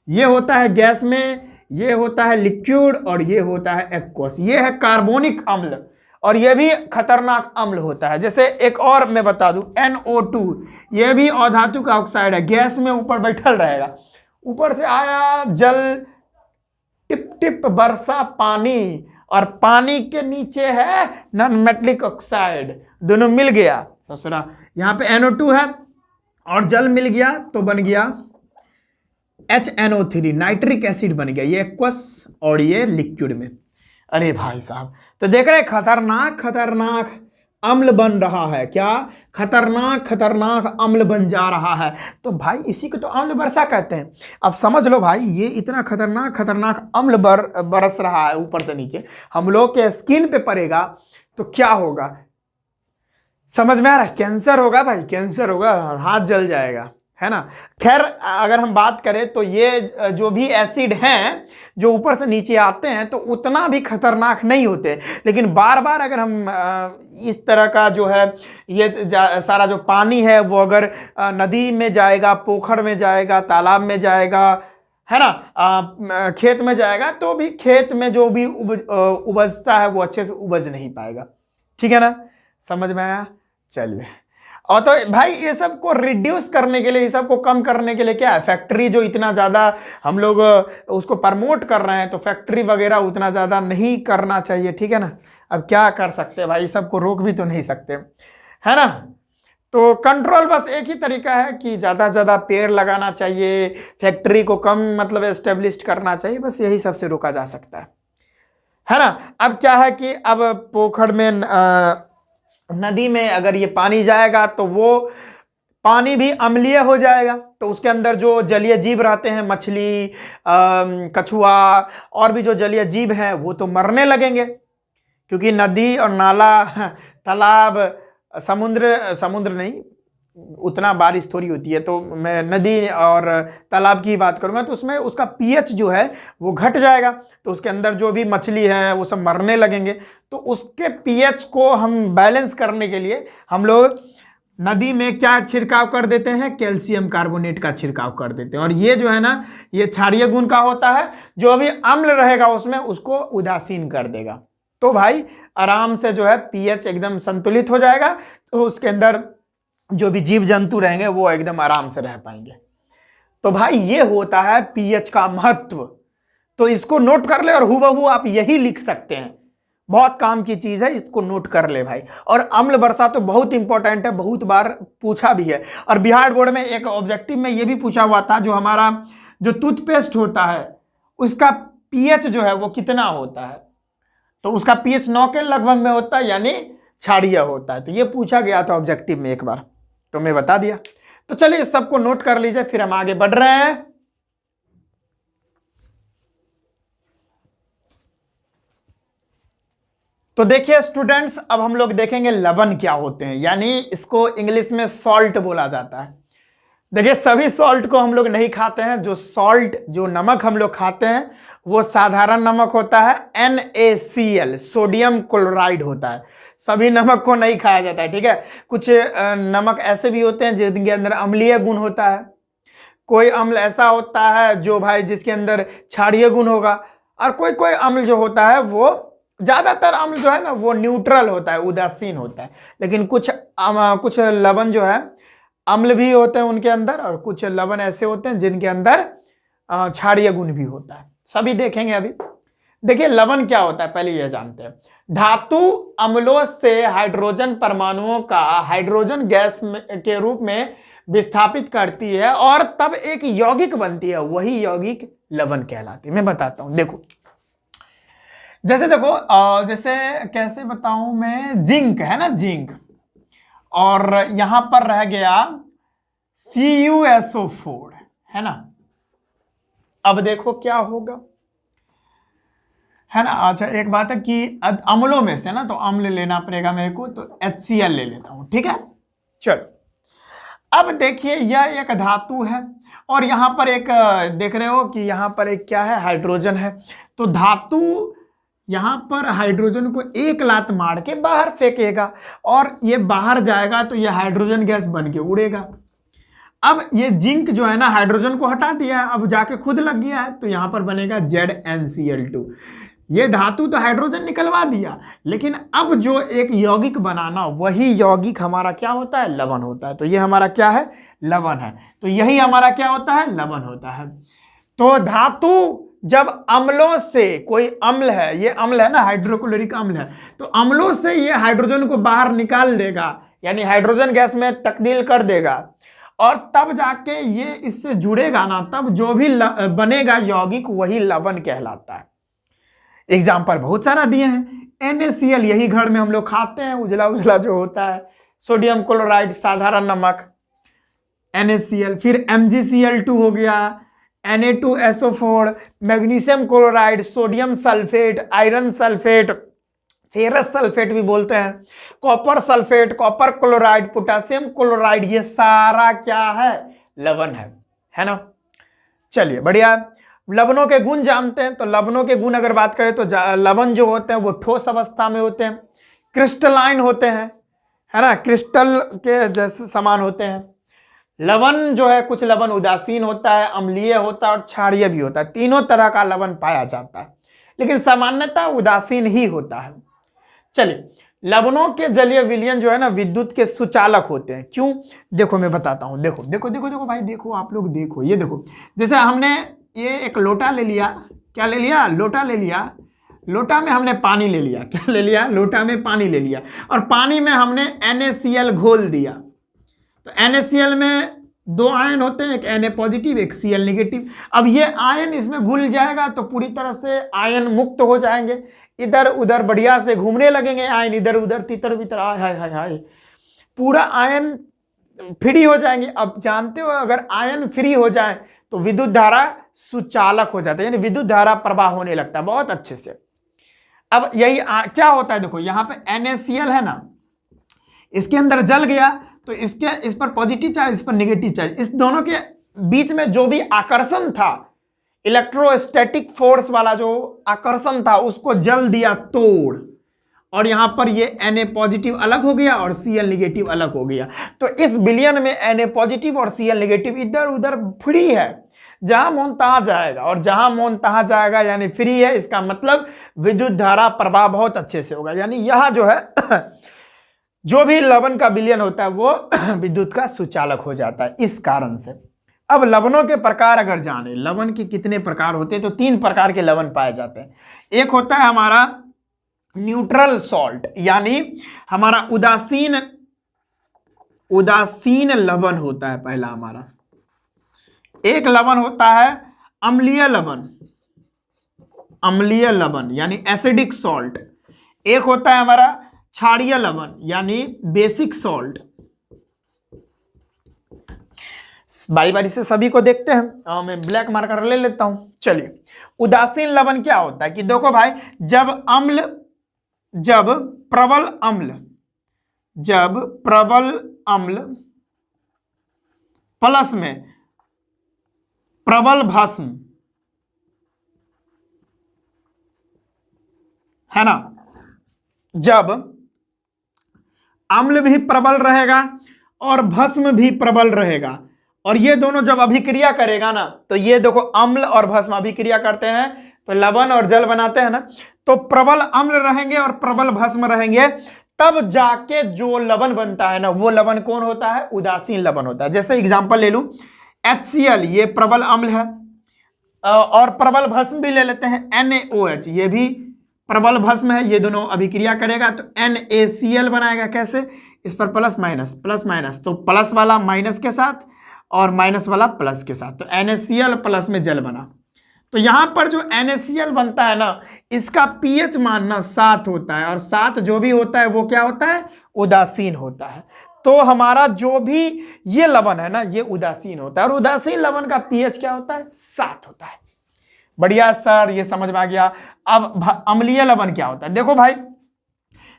ये होता है गैस में, ये होता है लिक्विड, और ये होता है एक्वस। ये है कार्बोनिक अम्ल, और ये भी खतरनाक अम्ल होता है। जैसे एक और मैं बता दूं, NO2, ये भी अधातु का ऑक्साइड है, गैस में ऊपर बैठल रहेगा, ऊपर से आया जल, टिप टिप वर्षा पानी, और पानी के नीचे है नॉन मेटेलिक ऑक्साइड, दोनों मिल गया ससुरा, यहाँ पे NO2 है और जल मिल गया तो बन गया HNO3, नाइट्रिक एसिड बन गया, ये एक्वस और ये लिक्विड में। अरे भाई साहब, तो देख रहे खतरनाक खतरनाक अम्ल बन रहा है, क्या खतरनाक खतरनाक अम्ल बन जा रहा है। तो भाई इसी को तो अम्ल वर्षा कहते हैं। अब समझ लो भाई, ये इतना खतरनाक खतरनाक अम्ल बरस रहा है ऊपर से नीचे, हम लोग के स्किन पे पड़ेगा तो क्या होगा, समझ में आ रहा है? कैंसर होगा भाई, कैंसर होगा, हाथ जल जाएगा, है ना। खैर अगर हम बात करें तो ये जो भी एसिड हैं जो ऊपर से नीचे आते हैं तो उतना भी खतरनाक नहीं होते, लेकिन बार बार अगर हम इस तरह का जो है ये सारा जो पानी है वो अगर नदी में जाएगा, पोखर में जाएगा, तालाब में जाएगा, है ना, खेत में जाएगा, तो भी खेत में जो भी उपजता है वो अच्छे से उपज नहीं पाएगा। ठीक है ना, समझ में आया? चलिए, और तो भाई ये सब को रिड्यूस करने के लिए, ये सब को कम करने के लिए क्या है, फैक्ट्री जो इतना ज़्यादा हम लोग उसको प्रमोट कर रहे हैं, तो फैक्ट्री वगैरह उतना ज़्यादा नहीं करना चाहिए। ठीक है ना, अब क्या कर सकते हैं भाई, ये सब को रोक भी तो नहीं सकते, है ना। तो कंट्रोल बस एक ही तरीका है कि ज़्यादा से ज़्यादा पेड़ लगाना चाहिए, फैक्ट्री को कम मतलब एस्टेब्लिश करना चाहिए, बस यही सबसे रोका जा सकता है ना। अब क्या है कि अब पोखर में नदी में अगर ये पानी जाएगा तो वो पानी भी अम्लीय हो जाएगा, तो उसके अंदर जो जलीय जीव रहते हैं, मछली, कछुआ और भी जो जलीय जीव हैं वो तो मरने लगेंगे, क्योंकि नदी और नाला, तालाब, समुद्र नहीं, उतना बारिश थोड़ी होती है, तो मैं नदी और तालाब की बात करूंगा तो उसमें उसका पीएच जो है वो घट जाएगा, तो उसके अंदर जो भी मछली है वो सब मरने लगेंगे। तो उसके पीएच को हम बैलेंस करने के लिए हम लोग नदी में क्या छिड़काव कर देते हैं, कैल्शियम कार्बोनेट का छिड़काव कर देते हैं, और ये जो है ना ये क्षारीय गुण का होता है, जो भी अम्ल रहेगा उसमें उसको उदासीन कर देगा। तो भाई आराम से जो है पीएच एकदम संतुलित हो जाएगा, तो उसके अंदर जो भी जीव जंतु रहेंगे वो एकदम आराम से रह पाएंगे। तो भाई ये होता है पीएच का महत्व, तो इसको नोट कर ले और हूबहू आप यही लिख सकते हैं, बहुत काम की चीज है, इसको नोट कर ले भाई। और अम्ल वर्षा तो बहुत इंपॉर्टेंट है, बहुत बार पूछा भी है, और बिहार बोर्ड में एक ऑब्जेक्टिव में ये भी पूछा हुआ था, जो हमारा जो टूथपेस्ट होता है उसका पीएच जो है वो कितना होता है, तो उसका पीएच 9 के लगभग में होता है, यानी क्षारीय होता है। तो ये पूछा गया था ऑब्जेक्टिव में एक बार, तो मैं बता दिया। तो चलिए इस सबको नोट कर लीजिए, फिर हम आगे बढ़ रहे हैं। तो देखिए स्टूडेंट्स, अब हम लोग देखेंगे लवण क्या होते हैं, यानी इसको इंग्लिश में सॉल्ट बोला जाता है। देखिए सभी सॉल्ट को हम लोग नहीं खाते हैं, जो नमक हम लोग खाते हैं वो साधारण नमक होता है, NaCl, सोडियम क्लोराइड होता है, सभी नमक को नहीं खाया जाता है। ठीक है, कुछ नमक ऐसे भी होते हैं जिनके अंदर अम्लीय गुण होता है, कोई अम्ल ऐसा होता है जो भाई जिसके अंदर क्षारीय गुण होगा, और कोई कोई अम्ल जो होता है वो, ज्यादातर अम्ल जो है ना वो न्यूट्रल होता है, उदासीन होता है, लेकिन कुछ लवण जो है अम्ल भी होते हैं उनके अंदर, और कुछ लवण ऐसे होते हैं जिनके अंदर क्षारीय गुण भी होता है, सभी देखेंगे अभी। देखिए लवण क्या होता है पहले ये जानते हैं। धातु अम्लों से हाइड्रोजन परमाणुओं का हाइड्रोजन गैस के रूप में विस्थापित करती है और तब एक यौगिक बनती है, वही यौगिक लवण कहलाती है। मैं बताता हूं, देखो जैसे देखो जैसे कैसे बताऊं मैं, जिंक है ना, जिंक, और यहां पर रह गया CuSO4, है ना। अब देखो क्या होगा, है ना। अच्छा एक बात है कि अम्लों में से ना, तो अम्ल लेना पड़ेगा मेरे को, तो HCl ले लेता हूं, ठीक है। चलो अब देखिए यह एक धातु है, और यहां पर एक देख रहे हो कि यहां पर एक क्या है, हाइड्रोजन है। तो धातु यहां पर हाइड्रोजन को एक लात मार के बाहर फेंकेगा, और ये बाहर जाएगा तो ये हाइड्रोजन गैस बन के उड़ेगा। अब ये जिंक जो है ना हाइड्रोजन को हटा दिया है, अब जाके खुद लग गया है, तो यहां पर बनेगा ZnCl2। ये धातु तो हाइड्रोजन निकलवा दिया, लेकिन अब जो एक यौगिक बनाना, वही यौगिक हमारा क्या होता है, लवण होता है। तो ये हमारा क्या है, लवण है। तो यही हमारा क्या होता है, लवण होता है। तो धातु जब अम्लों से कोई अम्ल है, ये अम्ल है ना, हाइड्रोक्लोरिक अम्ल है, तो अम्लों से ये हाइड्रोजन को बाहर निकाल देगा, यानी हाइड्रोजन गैस में तब्दील कर देगा, और तब जाके ये इससे जुड़ेगा ना, तब जो भी बनेगा यौगिक वही लवण कहलाता है। एग्जाम्पल बहुत सारा दिए हैं। NaCl, यही घर में हम लोग खाते हैं, उजला उजला जो होता है, सोडियम क्लोराइड, साधारण नमक, NaCl। फिर MgCl2 हो गया, Na2SO4, magnesium chloride, sodium sulphate, iron sulphate, ferrous sulphate भी बोलते हैं, copper sulphate, copper chloride, potassium chloride, ये सारा क्या है? लवण है ना। चलिए बढ़िया। लवणों के गुण जानते हैं, तो लवणों के गुण अगर बात करें तो लवण जो होते हैं वो ठोस अवस्था में होते हैं, क्रिस्टलाइन होते हैं, है ना, क्रिस्टल के जैसे समान होते हैं। लवण जो है, कुछ लवण उदासीन होता है, अम्लीय होता है और क्षारीय भी होता है। तीनों तरह का लवण पाया जाता है, लेकिन सामान्यतः उदासीन ही होता है। चलिए, लवणों के जलीय विलयन जो है ना, विद्युत के सुचालक होते हैं। क्यों? देखो मैं बताता हूं। देखो देखो देखो देखो भाई, देखो आप लोग देखो, ये देखो, जैसे हमने ये एक लोटा ले लिया, क्या ले लिया? लोटा ले लिया। लोटा में हमने पानी ले लिया, क्या ले लिया? लोटा में पानी ले लिया, और पानी में हमने NaCl घोल दिया। तो NaCl में दो आयन होते हैं, एक Na पॉजिटिव, एक Cl नेगेटिव। अब ये आयन इसमें घुल जाएगा तो पूरी तरह से आयन मुक्त हो जाएंगे, इधर उधर बढ़िया से घूमने लगेंगे आयन, इधर उधर तितर बितर, हाय हाय हाय, पूरा आयन फ्री हो जाएंगे। अब जानते हो, अगर आयन फ्री हो जाए तो विद्युत धारा सुचालक हो जाता है, यानी विद्युत धारा प्रवाह होने लगता है बहुत अच्छे से। अब यही क्या होता है, देखो यहाँ पे NaCl है ना, इसके अंदर जल गया तो इस पर पॉजिटिव चार्ज, इस पर नेगेटिव चार्ज, इस दोनों के बीच में जो भी आकर्षण था, इलेक्ट्रोस्टैटिक फोर्स वाला जो आकर्षण था, उसको जल दिया तोड़, और यहां पर ये Na पॉजिटिव अलग हो गया और Cl नेगेटिव अलग हो गया। तो इस विलयन में Na पॉजिटिव और Cl नेगेटिव इधर उधर फ्री है, जहां मन तहां जाएगा, और जहां मन तहां जाएगा यानी फ्री है, इसका मतलब विद्युत धारा प्रवाह बहुत अच्छे से होगा। यानी यह जो है जो भी लवण का विलयन होता है वो विद्युत का सुचालक हो जाता है इस कारण से। अब लवणों के प्रकार अगर जाने, लवण के कितने प्रकार होते हैं, तो 3 प्रकार के लवण पाए जाते हैं। एक होता है हमारा न्यूट्रल सॉल्ट, यानी हमारा उदासीन लवण होता है पहला हमारा। एक लवण होता है अम्लीय लवण यानी एसिडिक सॉल्ट। एक होता है हमारा क्षारीय लवण यानी बेसिक सॉल्ट। बारी बारी से सभी को देखते हैं, मैं ब्लैक मार्कर ले लेता हूं। चलिए, उदासीन लवण क्या होता है कि देखो भाई, जब प्रबल अम्ल प्लस में प्रबल भस्म, है ना, जब अम्ल भी प्रबल रहेगा और भस्म भी प्रबल रहेगा, और ये दोनों जब अभिक्रिया करेगा ना, तो ये देखो अम्ल और भस्म अभिक्रिया करते हैं तो लवण और जल बनाते हैं ना, तो प्रबल अम्ल रहेंगे और प्रबल भस्म रहेंगे, तब जाके जो लवण बनता है ना, वो लवण कौन होता है? उदासीन लवण होता है। जैसे एग्जांपल ले लूं, HCl, ये प्रबल अम्ल है, और प्रबल भस्म भी ले लेते हैं NaOH, ये भी प्रबल भस्म है, ये दोनों अभिक्रिया करेगा तो NaCl बनाएगा। कैसे? इस पर प्लस माइनस, तो प्लस वाला माइनस के साथ और माइनस वाला प्लस के साथ, तो NaCl प्लस में जल बना। तो यहां पर जो NaCl बनता है ना, इसका pH मान ना 7 होता है, और 7 जो भी होता है वो क्या होता है? उदासीन होता है। तो हमारा जो भी ये लवण है ना, ये उदासीन होता है, और उदासीन लवण का pH क्या होता है? 7 होता है। बढ़िया सर, ये समझ में आ गया। अब अम्लीय लवण क्या होता है? देखो भाई,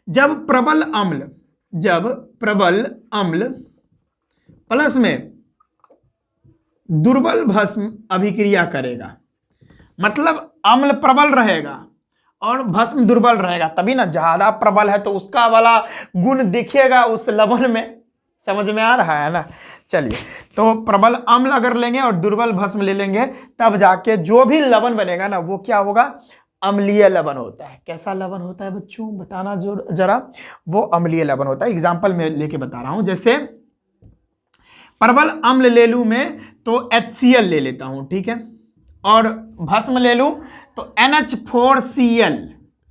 जब प्रबल अम्ल प्लस में दुर्बल भस्म अभिक्रिया करेगा, मतलब अम्ल प्रबल रहेगा और भस्म दुर्बल रहेगा, तभी ना, ज्यादा प्रबल है तो उसका वाला गुण दिखेगा उस लवण में। समझ में आ रहा है ना? चलिए, तो प्रबल अम्ल अगर लेंगे और दुर्बल भस्म ले लेंगे, तब जाके जो भी लवण बनेगा ना, वो क्या होगा? अम्लीय लवण होता है। कैसा लवण होता है बच्चों, बताना जो जरा। वो अम्लीय लवण होता है। एग्जाम्पल में लेके बता रहा हूं, जैसे प्रबल अम्ल ले लूं मैं तो HCl ले लेता हूं, ठीक है, और भस्म ले लूं तो NH4Cl,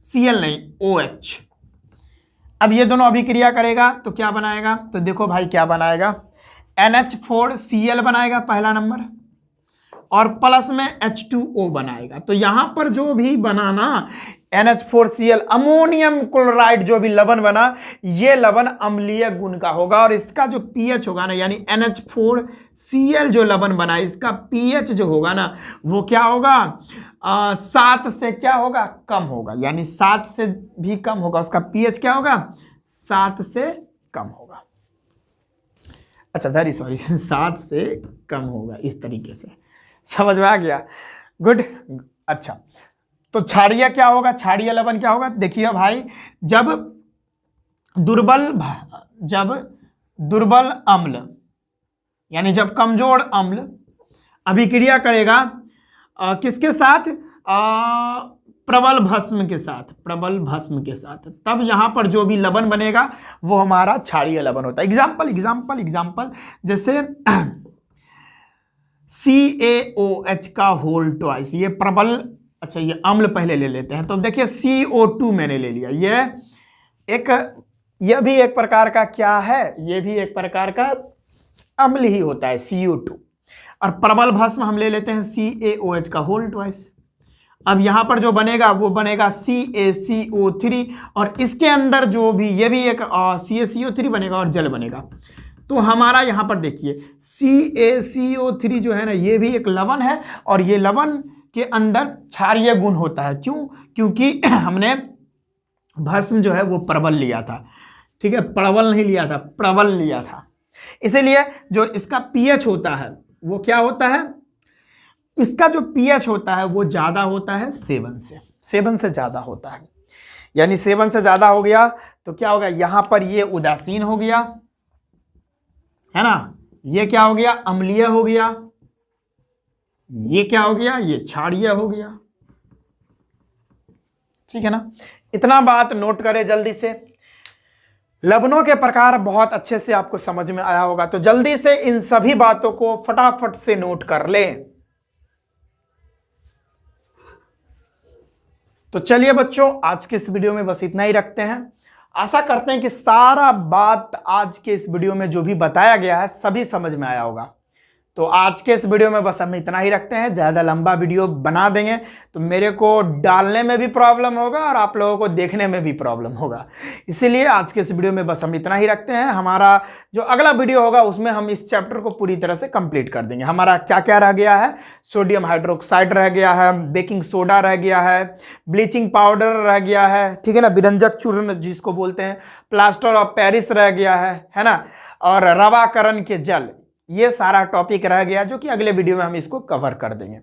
Cl नहीं OH। अब ये दोनों अभिक्रिया करेगा तो क्या बनाएगा, तो देखो भाई क्या बनाएगा, NH4Cl बनाएगा पहला नंबर, और प्लस में H2O बनाएगा। तो यहां पर जो भी बनाना NH4Cl अमोनियम क्लोराइड जो भी लवण बना, ये लवण अम्लीय गुण का होगा, और इसका जो pH होगा ना, यानी NH4Cl जो लवण बना, इसका pH जो होगा ना वो क्या होगा, 7 से क्या होगा, कम होगा, यानी 7 से भी कम होगा, उसका pH क्या होगा, 7 से कम होगा। अच्छा वेरी सॉरी 7 से कम होगा, इस तरीके से समझ में आ गया, गुड। अच्छा तो क्षारीय क्या होगा, क्षारीय लवण क्या होगा, देखिए भाई, जब दुर्बल अम्ल, यानी जब कमजोर अम्ल अभिक्रिया करेगा किसके साथ, प्रबल भस्म के साथ, तब यहां पर जो भी लवण बनेगा वो हमारा क्षारीय लवण होता है। एग्जाम्पल जैसे CaOH का होल ट्वाइस, ये प्रबल, अच्छा ये अम्ल पहले ले लेते हैं, तो देखिए CO2 मैंने ले लिया, यह भी एक प्रकार का क्या है, ये भी एक प्रकार का अम्ल ही होता है CO2, और प्रबल भस्म हम ले लेते हैं CaOH का होल ट्वाइस। अब यहां पर जो बनेगा वो बनेगा CaCO3, और इसके अंदर जो भी, ये भी एक CaCO3 बनेगा और जल बनेगा। तो हमारा यहां पर देखिए CaCO3 जो है ना, ये भी एक लवण है, और ये लवण के अंदर क्षारीय गुण होता है। क्यों, क्योंकि हमने भस्म जो है वो प्रबल लिया था, ठीक है, प्रबल नहीं लिया था, प्रबल लिया था, इसीलिए जो इसका pH होता है वो क्या होता है, इसका जो pH होता है वो ज्यादा होता है 7 से ज्यादा होता है, यानी 7 से ज्यादा हो गया तो क्या होगा, यहां पर ये उदासीन हो गया है ना, ये क्या हो गया, अम्लीय हो गया, ये क्या हो गया, ये क्षारीय हो गया, ठीक है ना। इतना बात नोट करें जल्दी से, लवणों के प्रकार बहुत अच्छे से आपको समझ में आया होगा, तो जल्दी से इन सभी बातों को फटाफट से नोट कर लें। तो चलिए बच्चों, आज के इस वीडियो में बस इतना ही रखते हैं। आशा करते हैं कि सारा बात आज के इस वीडियो में जो भी बताया गया है सभी समझ में आया होगा। तो आज के इस वीडियो में बस हम इतना ही रखते हैं, ज़्यादा लंबा वीडियो बना देंगे तो मेरे को डालने में भी प्रॉब्लम होगा और आप लोगों को देखने में भी प्रॉब्लम होगा, इसीलिए आज के इस वीडियो में बस हम इतना ही रखते हैं। हमारा जो अगला वीडियो होगा उसमें हम इस चैप्टर को पूरी तरह से कंप्लीट कर देंगे। हमारा क्या क्या रह गया है, सोडियम हाइड्रोक्साइड रह गया है, बेकिंग सोडा रह गया है, ब्लीचिंग पाउडर रह गया है, ठीक है ना, विरंजक चूर्ण जिसको बोलते हैं, प्लास्टर ऑफ पेरिस रह गया है ना, और रवाकरण के जल, ये सारा टॉपिक रह गया जो कि अगले वीडियो में हम इसको कवर कर देंगे।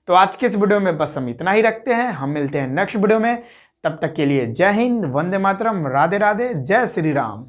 तो आज के इस वीडियो में बस हम इतना ही रखते हैं, हम मिलते हैं नेक्स्ट वीडियो में। तब तक के लिए जय हिंद, वंदे मातरम, राधे राधे, जय श्री राम।